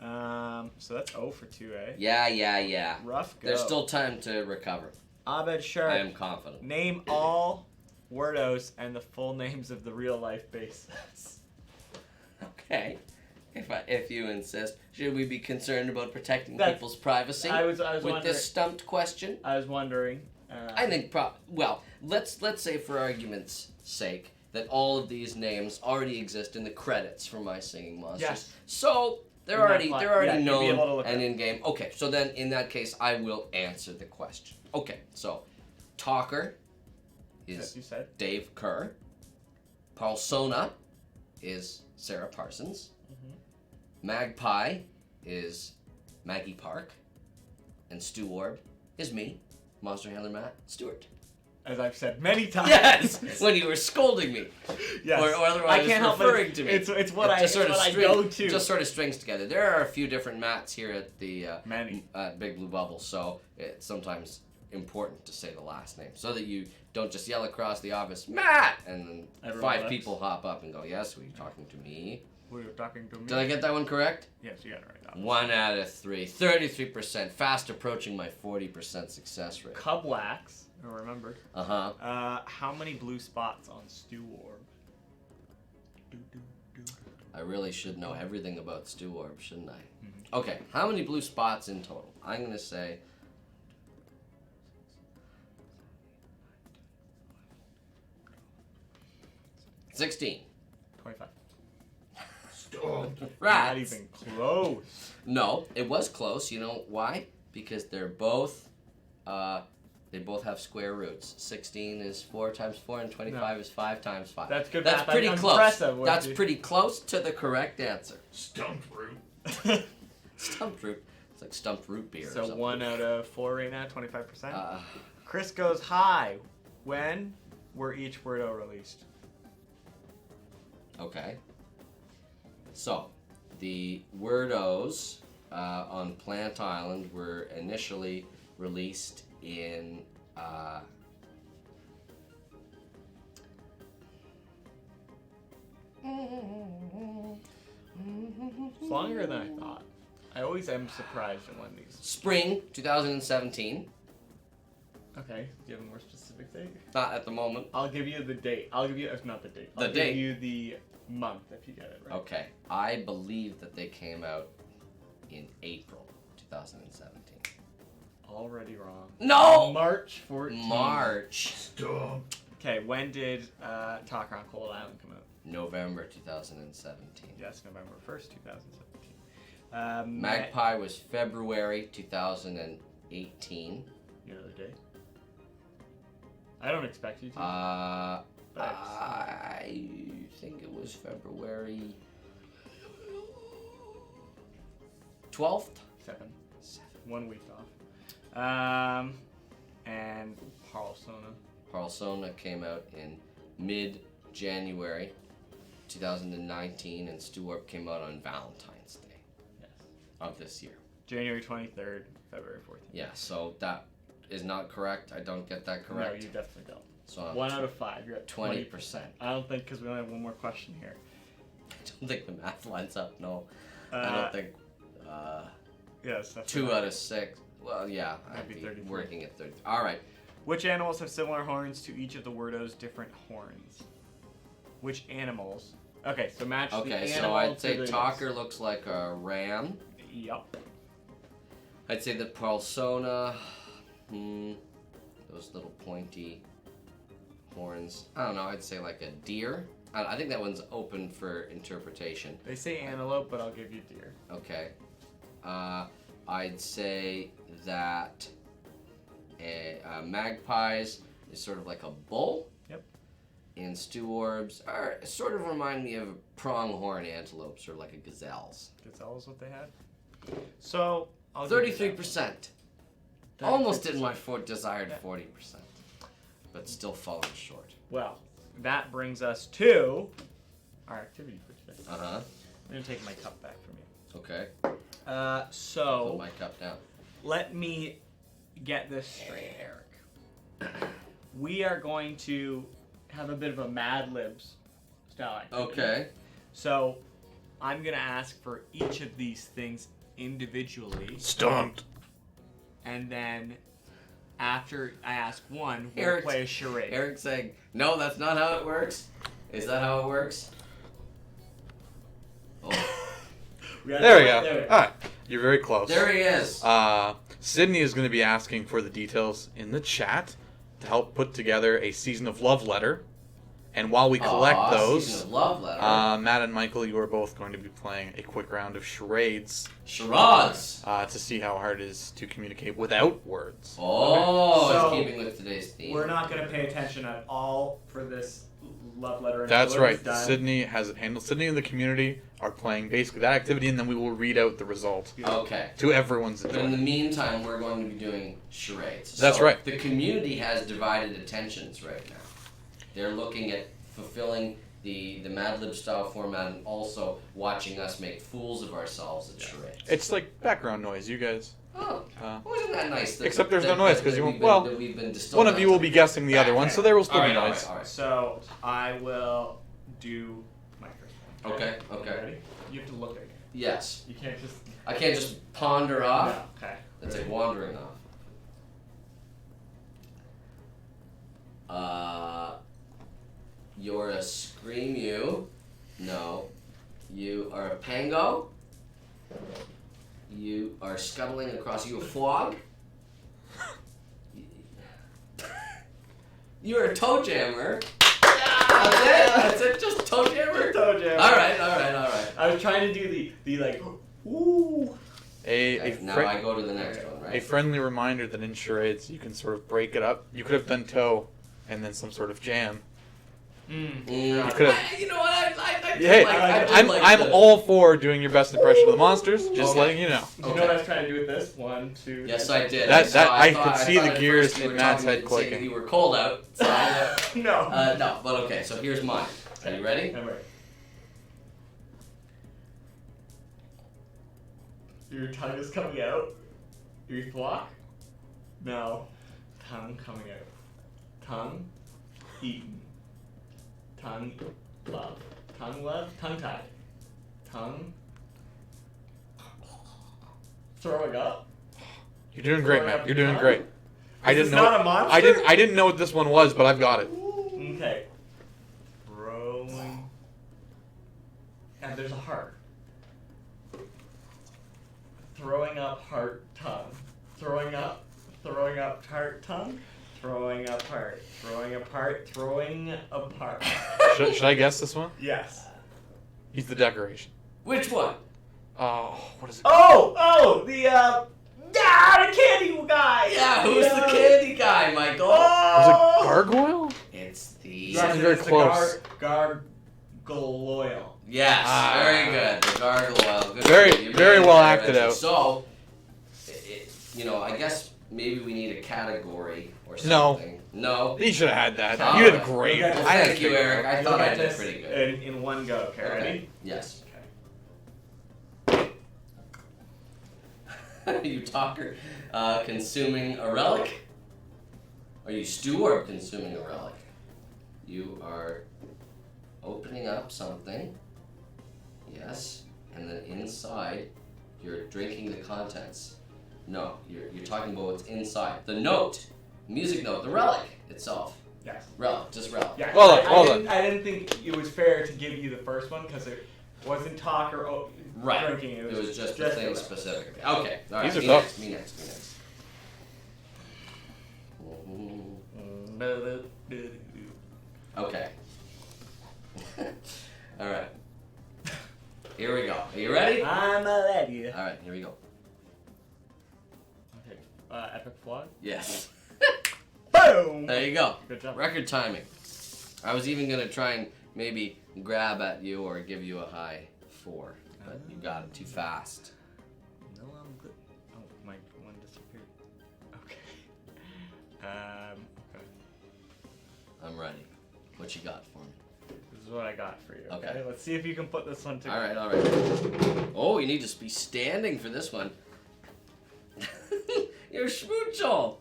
So that's 0 for 2, eh? Yeah. Rough go. There's still time to recover. Abed Sharp. I am confident. Name all Werdos and the full names of the real life bases. Okay. If you insist, should we be concerned about protecting That's- people's privacy I was with wondering. this stumped question? I was wondering. I think well, let's say for argument's sake that all of these names already exist in the credits for My Singing Monsters. Yes. So they're You're not already fine. they're already Yeah, you'd be known able to look and at in game. Okay, so then in that case I will answer the question. Okay, so Tawkerr is you said. Dave Kerr. Parsona is Sarah Parsons. Magpie is Maggie Park. And Stoowarb is me, Monster Handler Matt Stewart. As I've said many times. Yes, when you were scolding me. Yes. Or otherwise I can't help referring it. to me. It's what I just sort of go to. Just sort of strings together. There are a few different Matts here at the Many. Big Blue Bubble, so it's sometimes important to say the last name so that you don't just yell across the office, Matt, and then Everyone 5 looks. people hop up and go, yes, were you talking to me? Were you talking to me? Did I get that one correct? Yes, you got it right. 1 out of 3. 33%. Fast approaching my 40% success rate. Cub wax. I remembered. Uh-huh. How many blue spots on Stoowarb? I really should know everything about Stoowarb, shouldn't I? Okay, how many blue spots in total? I'm going to say 16. 25. Stumped. Not Right. even close. No, it was close. You know why? Because they're both, they both have square roots. 16 is 4 times 4, and 25 is 5 times 5. That's good That's math. pretty That's close. impressive, would That's you? pretty close to the correct answer. Stumped root. Stumped root. It's like stumped root beer. or So something. 1 out of 4 right now, 25%. Uh, Chris goes high. When were each Werdo released? Okay. So, the Werdos on Plant Island were initially released in It's longer than I thought. I always am surprised at when these. spring 2017. Okay, do you have a more specific date? Not at the moment. I'll give you the date. I'll give you, not the date. The I'll date. give you the month if you get it right. Okay. I believe that they came out in April 2017. Already wrong. No! March 14th. March. Stumped. Okay, when did Tawkerr on Cold Island come out? November 2017. Yes, November 1st, 2017. Magpie was February 2018. You know the date? I don't expect you to. but I think it was February 12th. 7. 1 week off. And Parsona. Parsona came out in mid-January 2019, and Stoowarb came out on Valentine's Day Yes. of this year. January 23rd, February 14th. Yeah, so that is not correct. I don't get that No, correct. you definitely don't. So I'm 1 out of 5. You're at 20%. I don't think because we only have one more question here. I don't think the math lines up. No, I Uh, don't think. Yes. That's 2 right. out of 6. Well, yeah, That'd I'd be be 33. working at 30. All right. Which animals have similar horns to each of the Werdo's different horns? Which animals? Okay, so match the Okay, so animal I'd to say the... Tawkerr looks like a ram. Yup. I'd say that Paulsona, those little pointy horns. I don't know. I'd say like a deer. I think that one's open for interpretation. They say antelope, but I'll give you deer. Okay. I'd say that magpies is sort of like a bull. Yep. And Stooarbs are sort of remind me of pronghorn antelopes or like a gazelles. Gazelle is what they had. So I'll give you that 33%. one. Almost in my desired 40%, but still falling short. Well, that brings us to our activity for today. Uh-huh. I'm gonna take my cup back from you. Okay. Put So my cup down. let me get this straight, Eric. We are going to have a bit of a Mad Libs style activity. Okay. So I'm gonna ask for each of these things individually, Stumped. and then after I ask one, we'll Eric- play a charade. Eric's saying, no, that's not how it works. Is that how it works? Oh, There we go. Alright, you're very close. there he is. Sydney is going to be asking for the details in the chat to help put together a Season of Love letter. And while we collect Aw, those, Season of Love letter. Matt and Michael, you are both going to be playing a quick round of charades Charades. to see how hard it is to communicate without words. Oh, Okay, so it's keeping with today's theme. We're not gonna pay attention at all for this love letter. That's until right. it's done. Sydney has it handled. Sydney and the community are playing basically that activity, and then we will read out the result Okay. to everyone's But in the enjoyment. meantime, we're going to be doing charades. That's So right. The community has divided attentions right now. They're looking at fulfilling the Mad Lib style format and also watching us make fools of ourselves at charades. It's like background noise, you guys. Oh, Uh, well, isn't that nice? That, except there's that, no noise, that- 'cause that you we've won't- been- well, that we've been distilled one of down you will to. be guessing the other one, so there will still be Alright, noise. alright. So I will do my first one. Okay, okay. Ready? You have to look at it. Yes. You can't just. I can't just ponder off. No. Okay. That's Ready? like wandering off. You're a scream. No. You are a pango. You are scuttling across. You a frog. You're a toe jammer. That's it. That's it. Just toe jammer. Toe jammer. All right. I was trying to do the like. Ooh. A Now fri- I go to the next one, A right? friendly reminder that in charades you can sort of break it up. You could have done toe and then some sort of jam. Mm, You could have. you know what? I did Hey, I did I'm like the- all for doing your best impression of the monsters. Just Okay. letting you know. Do you know what I was trying to do with this? 1, 2. Yes, I did. That- saw- I thought- could see thought the at gears first you in were Matt's talking head saying clicking. You were cold out. So No. no, but okay. So here's mine. Are you ready? I'm ready. Your tongue is coming out. Your flock? No. Tongue coming out. Tongue eaten. Tongue love. Tongue love? Tongue tied. Tongue throwing up. You're doing great, Throwing Matt. up You're your doing tongue? great. I Is didn't this know. not a monster? I didn't know what this one was, but I've got it. Okay. Throwing. And there's a heart. Throwing up heart tongue. Throwing up heart tongue. Throwing apart. Throwing apart. Throwing apart. Should I guess this one? Yes. He's the decoration. Which one? Oh, what is it? Oh, the candy guy. Yeah, who's the candy guy, Michael? Was it gargoyle? It's the. Yes, very it's the close. gargoyle. Yes, Ah. very good. The gargoyle. Good Very- for you. You very made well an acted intervention. out. So, I guess maybe we need a category or No. something. No. He should have had that. Oh, You did okay. great. Well, Well, I had thank to you, figure it Eric. out. I thought I You'll did get pretty this good. in one go. Okay, ready? Yes. Okay. You Tawkerr consuming a relic? Are you Stoowarb consuming a relic? You are opening up something. Yes. And then inside, you're drinking the contents. No, you're talking about what's inside. The note, music note, the relic itself. Yes. Relic, just relic. Yeah. Well done. I didn't think it was fair to give you the first one because it wasn't Tawkerr Right. drinking. It was just the thing specifically. Okay. All right. These are me tough. next. Me next. Okay. All right. Here we go. Are you ready? I'm a lady. All right. Here we go. Okay. Epic Flood. Yes. Boom. There you go. Good job. Record timing. I was even gonna try and maybe grab at you or give you a high 4, but you got it too fast. No, I'm good. Oh, my one disappeared. Okay. Okay. I'm ready. What you got for me? This is what I got for you. Okay. Let's see if you can put this one together. All right. Oh, you need to be standing for this one. You're Schmoochel.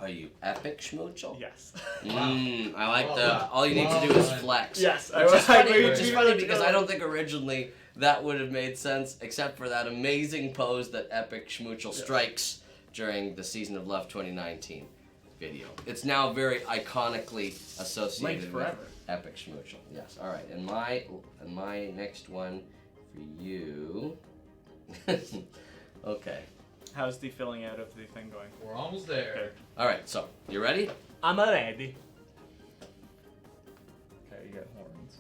Are you epic Schmoochel? Yes. I like the. All you need to do is flex. Yes. Which is funny because I don't think originally that would have made sense, except for that amazing pose that Epic Schmoochel strikes during the Season of Love 2019 video. It's now very iconically associated with forever. Epic Schmoochel. Yes. All right. And my next one for you. Okay. How's the filling out of the thing going? We're almost there. Okay. All right. So you ready? I'm a lady. Okay, you got horns.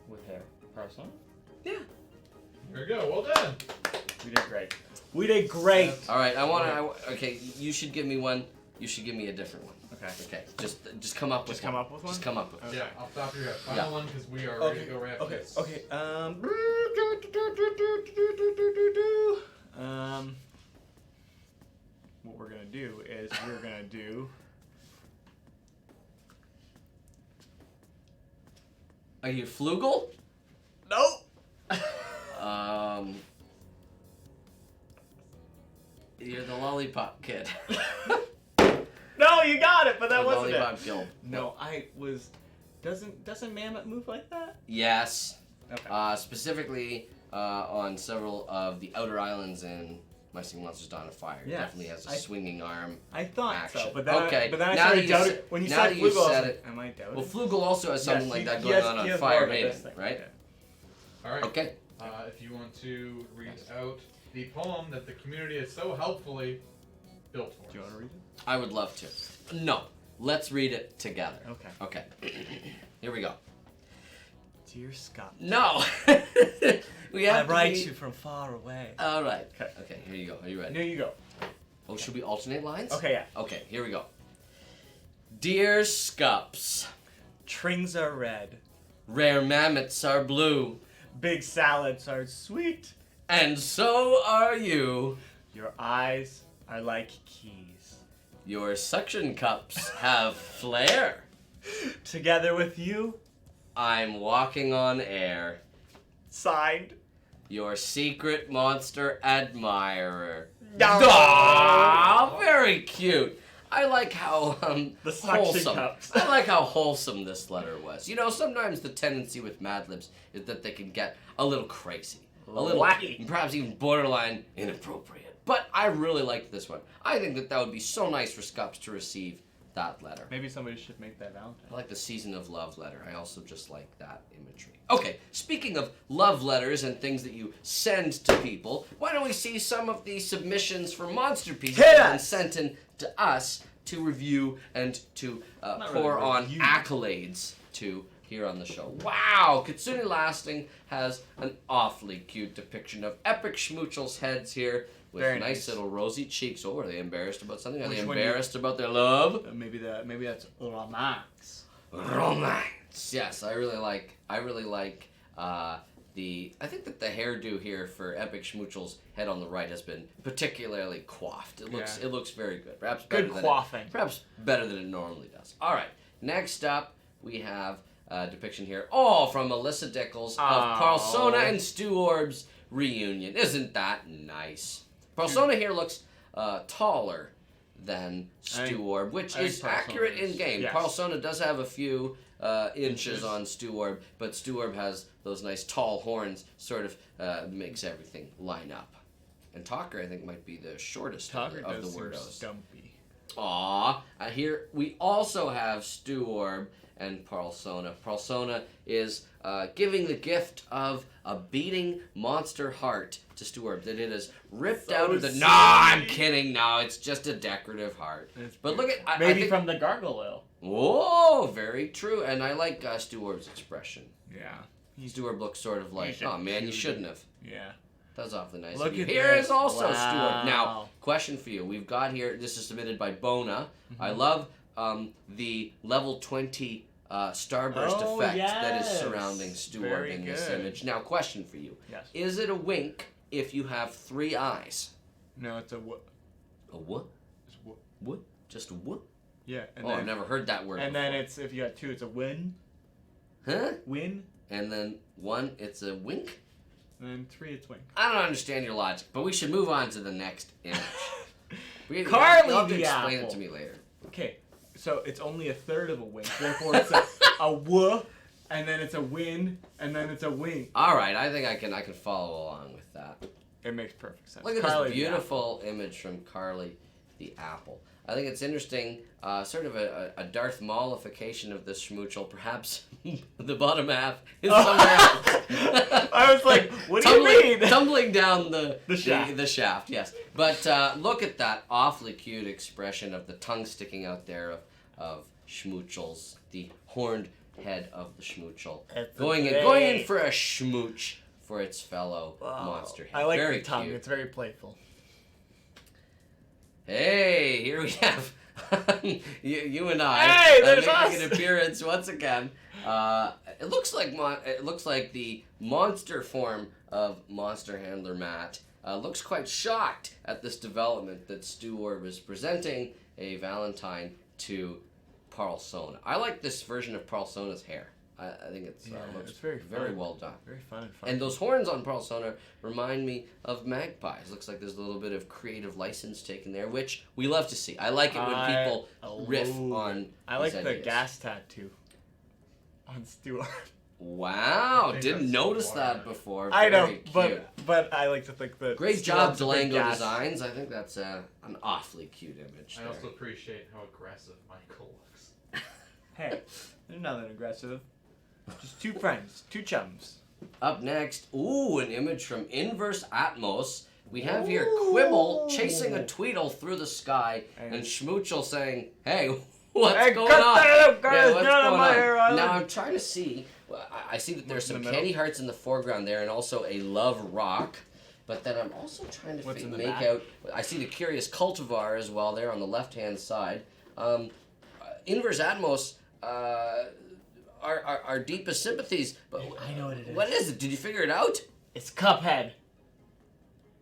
With hair. Persona? Yeah. Here we go. Well done. We did great. We did great. All right. Okay. You should give me one. You should give me a different one. Okay. Okay. Just come up with Just come one. up with one? Just come up with. Okay. Yeah, off the top of your head. Final one because we are ready to go right after Okay. this. Okay. What we're gonna do is we're gonna do. Are you Flugel? Nope. You're the lollipop kid. No, you got it, but that The wasn't lollipop it. guild. No, I was. Doesn't Mammoth move like that? Yes. Okay. Specifically on several of the outer islands in My Singing Monsters Dawn of Fire. It Yes. definitely has a I- swinging arm. I thought action. so, but then Okay, but then I now started that you doubting. said- When you now said that you Flugel, I was said like, it- am I doubting? Well, Flugel also has something Yes, like that he going has- on he has Fire more of Maiden, this thing. right? All right. Okay. If you want to read out the poem that the community has so helpfully built for us. Do you want to read it? I would love to. No. Let's read it together. Okay. Okay. Here we go. Dear Scott, No. We I have to write be- you from far away. All right. Okay. Okay. Here you go. Are you ready? Here you go. Oh, should we alternate lines? Okay, yeah. Okay. Here we go. Dear Scups, Trings are red. rare mammoths are blue, Big salads are sweet. and so are you. Your eyes are like keys. Your suction cups have flair. Together with you, I'm walking on air. signed. Your secret monster admirer. No. Aw, very cute. I like how The suction wholesome. cups. I like how wholesome this letter was. You know, sometimes the tendency with Mad Libs is that they can get a little crazy, a little Wacky. perhaps even borderline inappropriate. But I really liked this one. I think that would be so nice for Scups to receive that letter. Maybe somebody should make that Valentine. I like the Season of Love letter. I also just like that imagery. Okay, speaking of love letters and things that you send to people, why don't we see some of the submissions for Monsterpiece Hit that have been us! sent in to us to review and to Not pour really on review. accolades to here on the show. Wow, Kitsune Lasting has an awfully cute depiction of Epic Schmoochel's heads here with Very nice nice. little rosy cheeks. Oh, are they embarrassed about something? Are Which they one embarrassed about their love? Maybe that's romance. Romance. Yes, I really like I think that the hairdo here for Epic Schmoochel's head on the right has been particularly coiffed. It looks very good. Perhaps better Good than coiffing. perhaps better than it normally does. All right. Next up, we have a depiction here, all from Melissa Dickles of Aw. Parsona and Stoowar's reunion. Isn't that nice? Parsona here looks taller than Stoowarb, which is Parlsona accurate is- in game. yes. Parlsona does have a few inches on Stoowarb, but Stoowarb has those nice tall horns, sort of makes everything line up. And Tawkerr, I think, might be the shortest Tawkerr of the does seem Werdos. stumpy. Aw, here we also have Stoowarb and Parlsona. Parlsona is giving the gift of a beating monster heart to Stoowarb that it is ripped out of the. silly. No, I'm kidding. No, it's just a decorative heart. But look at I Maybe think, from the gargoyle. Oh, very true. And I like Stewart's expression. Yeah. Stoowarb looks sort of like, should oh man, you shoot shouldn't have. Yeah. That's awfully nice. Look of you. at Here this. is also Wow. Stoowarb. Now, question for you. We've got here, this is submitted by Bona. I love the level 20 starburst Oh, effect that is yes. surrounding Stoowarb Very in this good. image. Now, question for you. Yes. Is it a wink if you have 3 eyes? No, it's a what? A what? It's what? What? Just a what? Yeah. And Oh, I've never heard that word And before. then it's if you got 2, it's a win. Huh? Win. And then 1, it's a wink? And then 3, it's win. I don't understand your logic, but we should move on to the next image. Carly you'll have to the explain apple. it to me later. Okay, so it's only a third of a wink. Therefore, it's a wuh, and then it's a win, and then it's a wink. All right, I think I can follow along with that. It makes perfect sense. Look at Carly this the beautiful image from Carly the Apple. I think it's interesting, sort of a Darth Maulification of this schmoochel. Perhaps the bottom half is somewhere else. I was like, what do you mean? Tumbling down the shaft. The shaft, yes. But look at that awfully cute expression of the tongue sticking out there of schmoochel's, the horned head of the schmoochel. It's Going in for a schmooch for its fellow monster head. I like very the tongue. cute. It's very playful. Hey, here we have you and I Hey, there's making us! an appearance once again. It looks like the monster form of Monster Handler Matt looks quite shocked at this development that Stoowarb is presenting a Valentine to Parlsona. I like this version of Parlsona's hair. I think looks it's very very fun. well done. Very fun and fun. And those horns on Parlsona remind me of magpies. Looks like there's a little bit of creative license taken there, which we love to see. I like it when people riff on I like these the ideas. gas tattoo on Stewart. Wow, I think didn't that's notice that wild. before. I know, Very cute. but I like to think that. Great job, Stewart's a big Delango gas- Designs. I think that's an awfully cute image I there. also appreciate how aggressive Michael looks. Hey, there's nothing aggressive. Just 2 friends, 2 chums. Up next, an image from Inverse Atmos. We have here Quibble chasing a Tweedle through the sky, and Schmoochel saying, "Hey, what's Hey, going cut on? that out, guys, what's get out of going my on?" Air Island. Now I'm trying to see. I see that there's What's in some the middle? candy hearts in the foreground there, and also a love rock. But then I'm also trying to What's in the make back? out. I see the curious cultivar as well there on the left-hand side. Inverse Atmos. Our deepest sympathies, but I know what it is. What is it? Did you figure it out? It's Cuphead.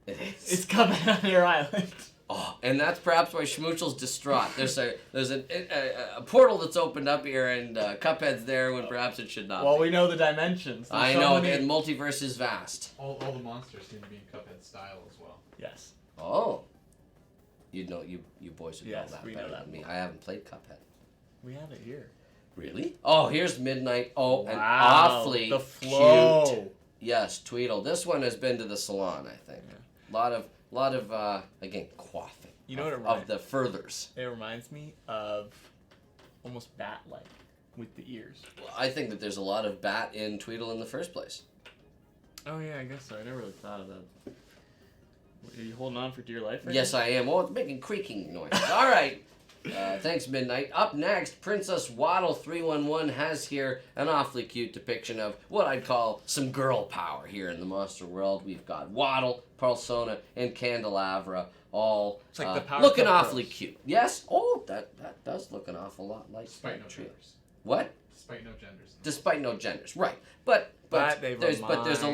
It is. It's Cuphead on Air Island. Oh, and that's perhaps why Schmoochel's distraught. There's a portal that's opened up here, and Cuphead's there when perhaps it should not. Well, be. we know the dimensions. There's I so know, many- and multiverse is vast. All the monsters seem to be in Cuphead style as well. Yes. Oh, you boys would Yes, know that we better know that. than me. I haven't played Cuphead. We have it here. Really? Oh, here's Midnight. Oh, and Wow, awfully the flow. cute. Yes, Tweedle. This one has been to the salon, I think. Yeah. Lot of again quaffing. You know what it of reminds- the furthers. It reminds me of almost bat-like with the ears. Well, I think that there's a lot of bat in Tweedle in the first place. Oh yeah, I guess so. I never really thought of that. Are you holding on for dear life? Right Yes, I am. Oh, it's making creaking noise. All right. Thanks, Midnight. Up next, Princess Waddle 311 has here an awfully cute depiction of what I'd call some girl power here in the monster world. We've got Waddle, Parlsona, and Candelabra all It's like the Powerpuff looking awfully Girls. cute. Yes? Oh, that does look an awful lot like Despite no that trio. genders. What? Despite no genders. Despite no genders, right? But they there's a remind-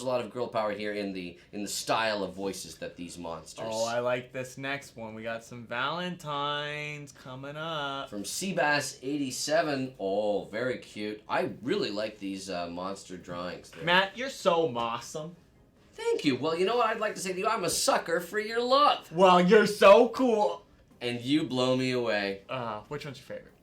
lot of girl power here in the style of voices that these monsters. Oh, I like this next one. We got some Valentines coming up. From Seabass87. Oh, very cute. I really like these monster drawings there. Matt, you're so awesome. Thank you. Well, you know what I'd like to say to you? I'm a sucker for your love. Well, you're so cool. And you blow me away. Which one's your favorite?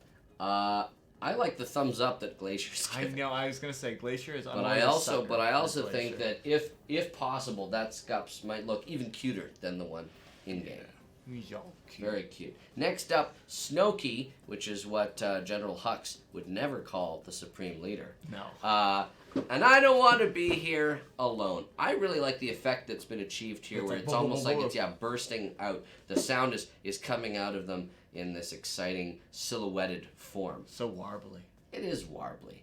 I like the thumbs up that Glacier's I giving. know. I was gonna say Glacier is. But I also think that if possible, that Scups might look even cuter than the one in game. He's all cute. Very cute. Next up, Snowkey, which is what General Hux would never call the Supreme Leader. No. And I don't want to be here alone. I really like the effect that's been achieved here, It's where like it's boom, almost boom, like boom. it's bursting out. The sound is coming out of them in this exciting silhouetted form. So warbly. It is warbly.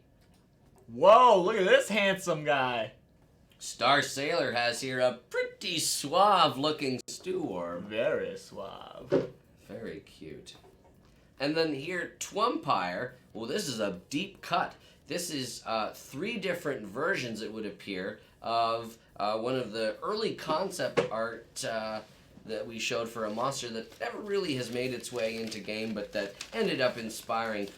Whoa! Look at this handsome guy. Star Sailor has here a pretty suave-looking Stoowarb. Very suave. Very cute. And then here, Twampire. Well, this is a deep cut. This is 3 different versions, it would appear, of one of the early concept art that we showed for a monster that never really has made its way into game, but that ended up inspiring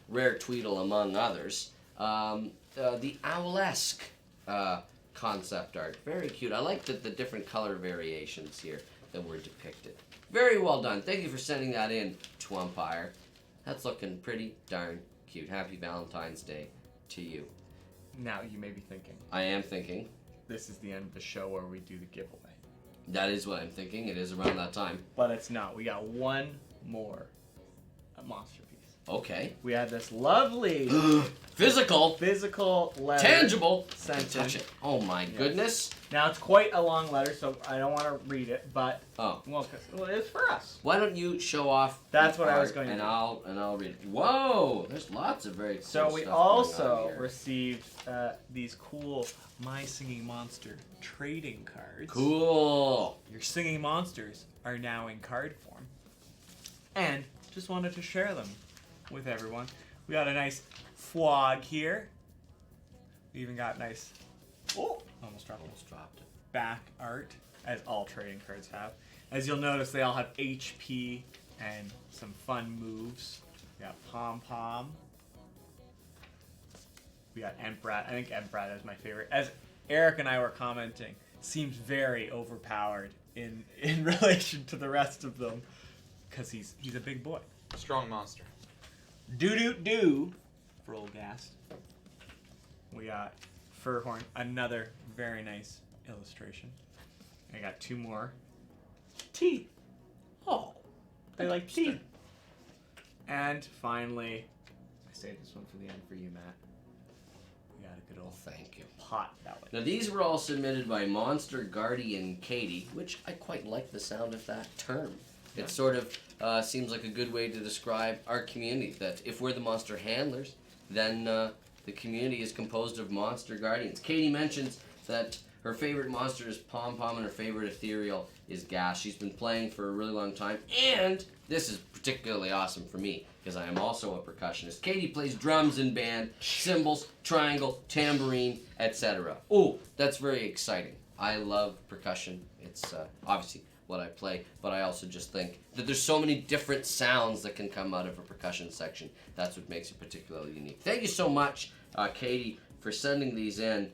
Rare Tweedle, among others. The Owlesque concept art. Very cute. I like the different color variations here that were depicted. Very well done. Thank you for sending that in, Twampire. That's looking pretty darn cute. Happy Valentine's Day to you. Now you may be thinking, I am thinking. this is the end of the show where we do the giveaway. That is what I'm thinking. It is around that time. But it's not. We got one more Monsterpiece. Okay. We had this lovely Physical. physical letter. Tangible. Sent Touch in. it. Oh my goodness. Now it's quite a long letter, so I don't want to read it, but Oh. well, it's for us. Why don't you show off? That's the what I was art, going to and do. I'll read it. Whoa! There's lots of very cool So we stuff also going on here. received these cool My Singing Monster trading cards. Cool. Your singing monsters are now in card form. And just wanted to share them with everyone. We got a nice Fwog here. We even got nice, almost dropped it, back art, as all trading cards have. As you'll notice, they all have HP and some fun moves. We got Pom Pom. We got Emprat. I think Emprat is my favorite. As Eric and I were commenting, seems very overpowered in relation to the rest of them, because he's a big boy. Strong monster. Doo for old Gast. We got Furhorn, another very nice illustration. I got 2 more. Teeth. Oh, they like teeth. And finally, I saved this one for the end for you, Matt. We got a good old Thank you. pot belly. Now these were all submitted by Monster Guardian Katie, which I quite like the sound of that term. Yeah. It sort of seems like a good way to describe our community, that if we're the monster handlers, then the community is composed of monster guardians. Katie mentions that her favorite monster is Pom Pom and her favorite ethereal is Gas. She's been playing for a really long time, and this is particularly awesome for me because I am also a percussionist. Katie plays drums in band, cymbals, triangle, tambourine, etc. Oh, that's very exciting. I love percussion. It's obviously what I play, but I also just think that there's so many different sounds that can come out of a percussion section. That's what makes it particularly unique. Thank you so much, Katie, for sending these in.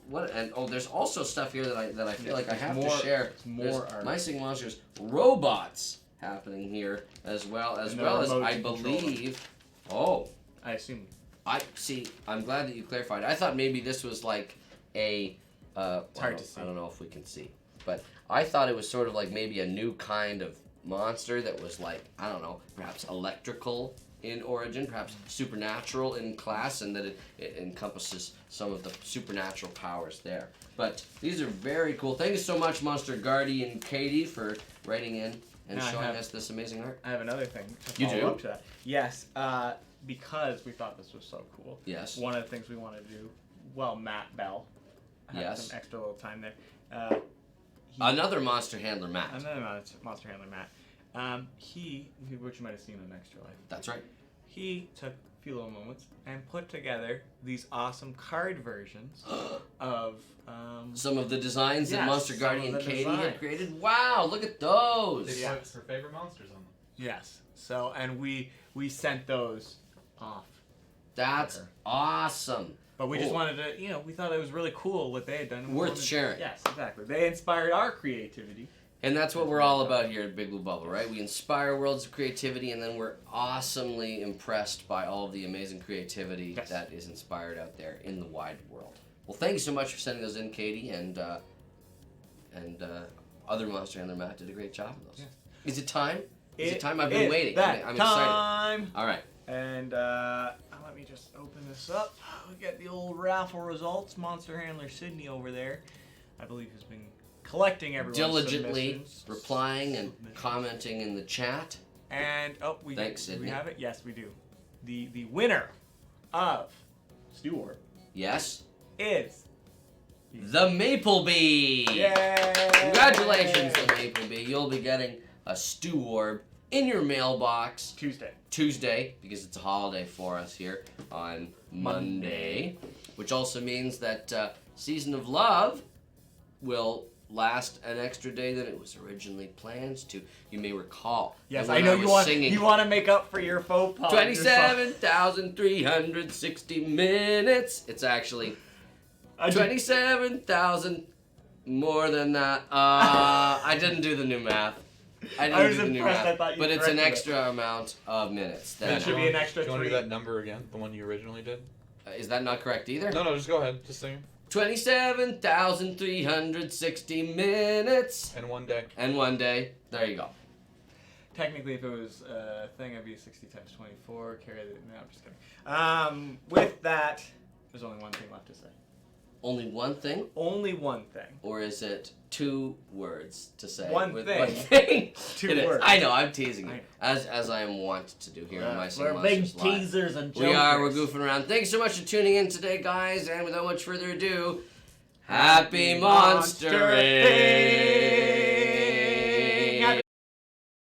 There's also stuff here that I feel like I have to share. There's more art. My Singing Monsters robots happening here as well as And the remote I to control believe. Oh, I assume. I see. I'm glad that you clarified. I thought maybe this was like a. It's hard to see. I don't know if we can see, but I thought it was sort of like maybe a new kind of monster that was like, I don't know, perhaps electrical in origin, perhaps supernatural in class, and that it encompasses some of the supernatural powers there. But these are very cool. Thank you so much, Monster Guardian Katie, for writing in and Now I showing have- us this amazing art. I have another thing to You follow do? up to that. Yes, because we thought this was so cool. Yes. One of the things we wanted to do, well, Matt Bell had Yes. some extra little time there. Another monster handler, Matt. Another monster handler, Matt. Which you might have seen on Extra Life. That's right. He took a few little moments and put together these awesome card versions of Some of the designs that Yes, Monster some Guardian of the Katie designs. had created. Wow, look at those. They Yeah. put her favorite monsters on them. yes. So and we sent those off. That's awesome. But we just Cool. wanted to, we thought it was really cool what they had done. and we Worth wanted- sharing. Yes, exactly. They inspired our creativity. And that's what we're all about here at Big Blue Bubble, right? We inspire worlds of creativity, and then we're awesomely impressed by all of the amazing creativity that is inspired out there in the wide world. Well, thank you so much for sending those in, Katie, and other Monster Handler Matt did a great job with those. Yes. Is it time? Is it time? I've been waiting. I'm excited. Time. All right. And let me just open this up. We get the old raffle results. Monster Handler Sydney over there, I believe, has been collecting everyone's diligently replying and commenting in the chat. And thanks, Sydney. Do we have it? Yes, we do. The winner of Stoowarb. Yes. Is the Maple Bee. Yay! Congratulations, the Maple Bee. You'll be getting a Stoowarb in your mailbox Tuesday, because it's a holiday for us here on Monday, which also means that Season of Love will last an extra day than it was originally planned to. You may recall. Yes, I know you want to make up for your faux pas. 27,360 minutes. It's actually 27,000 more than that. I didn't do the new math. I was impressed. But it's an extra amount of minutes. That should be an extra. Do you want to do that number again? The one you originally did? Is that not correct either? No, just go ahead. Just sing it. 27,360 minutes. And 1 day. And 1 day. There you go. Technically, if it was a thing, it'd be 60 times 24. Carry it. No, I'm just kidding. With that, there's only one thing left to say. Only one thing? Only one thing. Or is it 2 words to say? One with thing. One thing? 2 words. I know, I'm teasing you. As I am wont to do here on My Sing We're Monsters big Live. teasers and jokers. We're goofing around. Thanks so much for tuning in today, guys. And without much further ado, happy Monstering!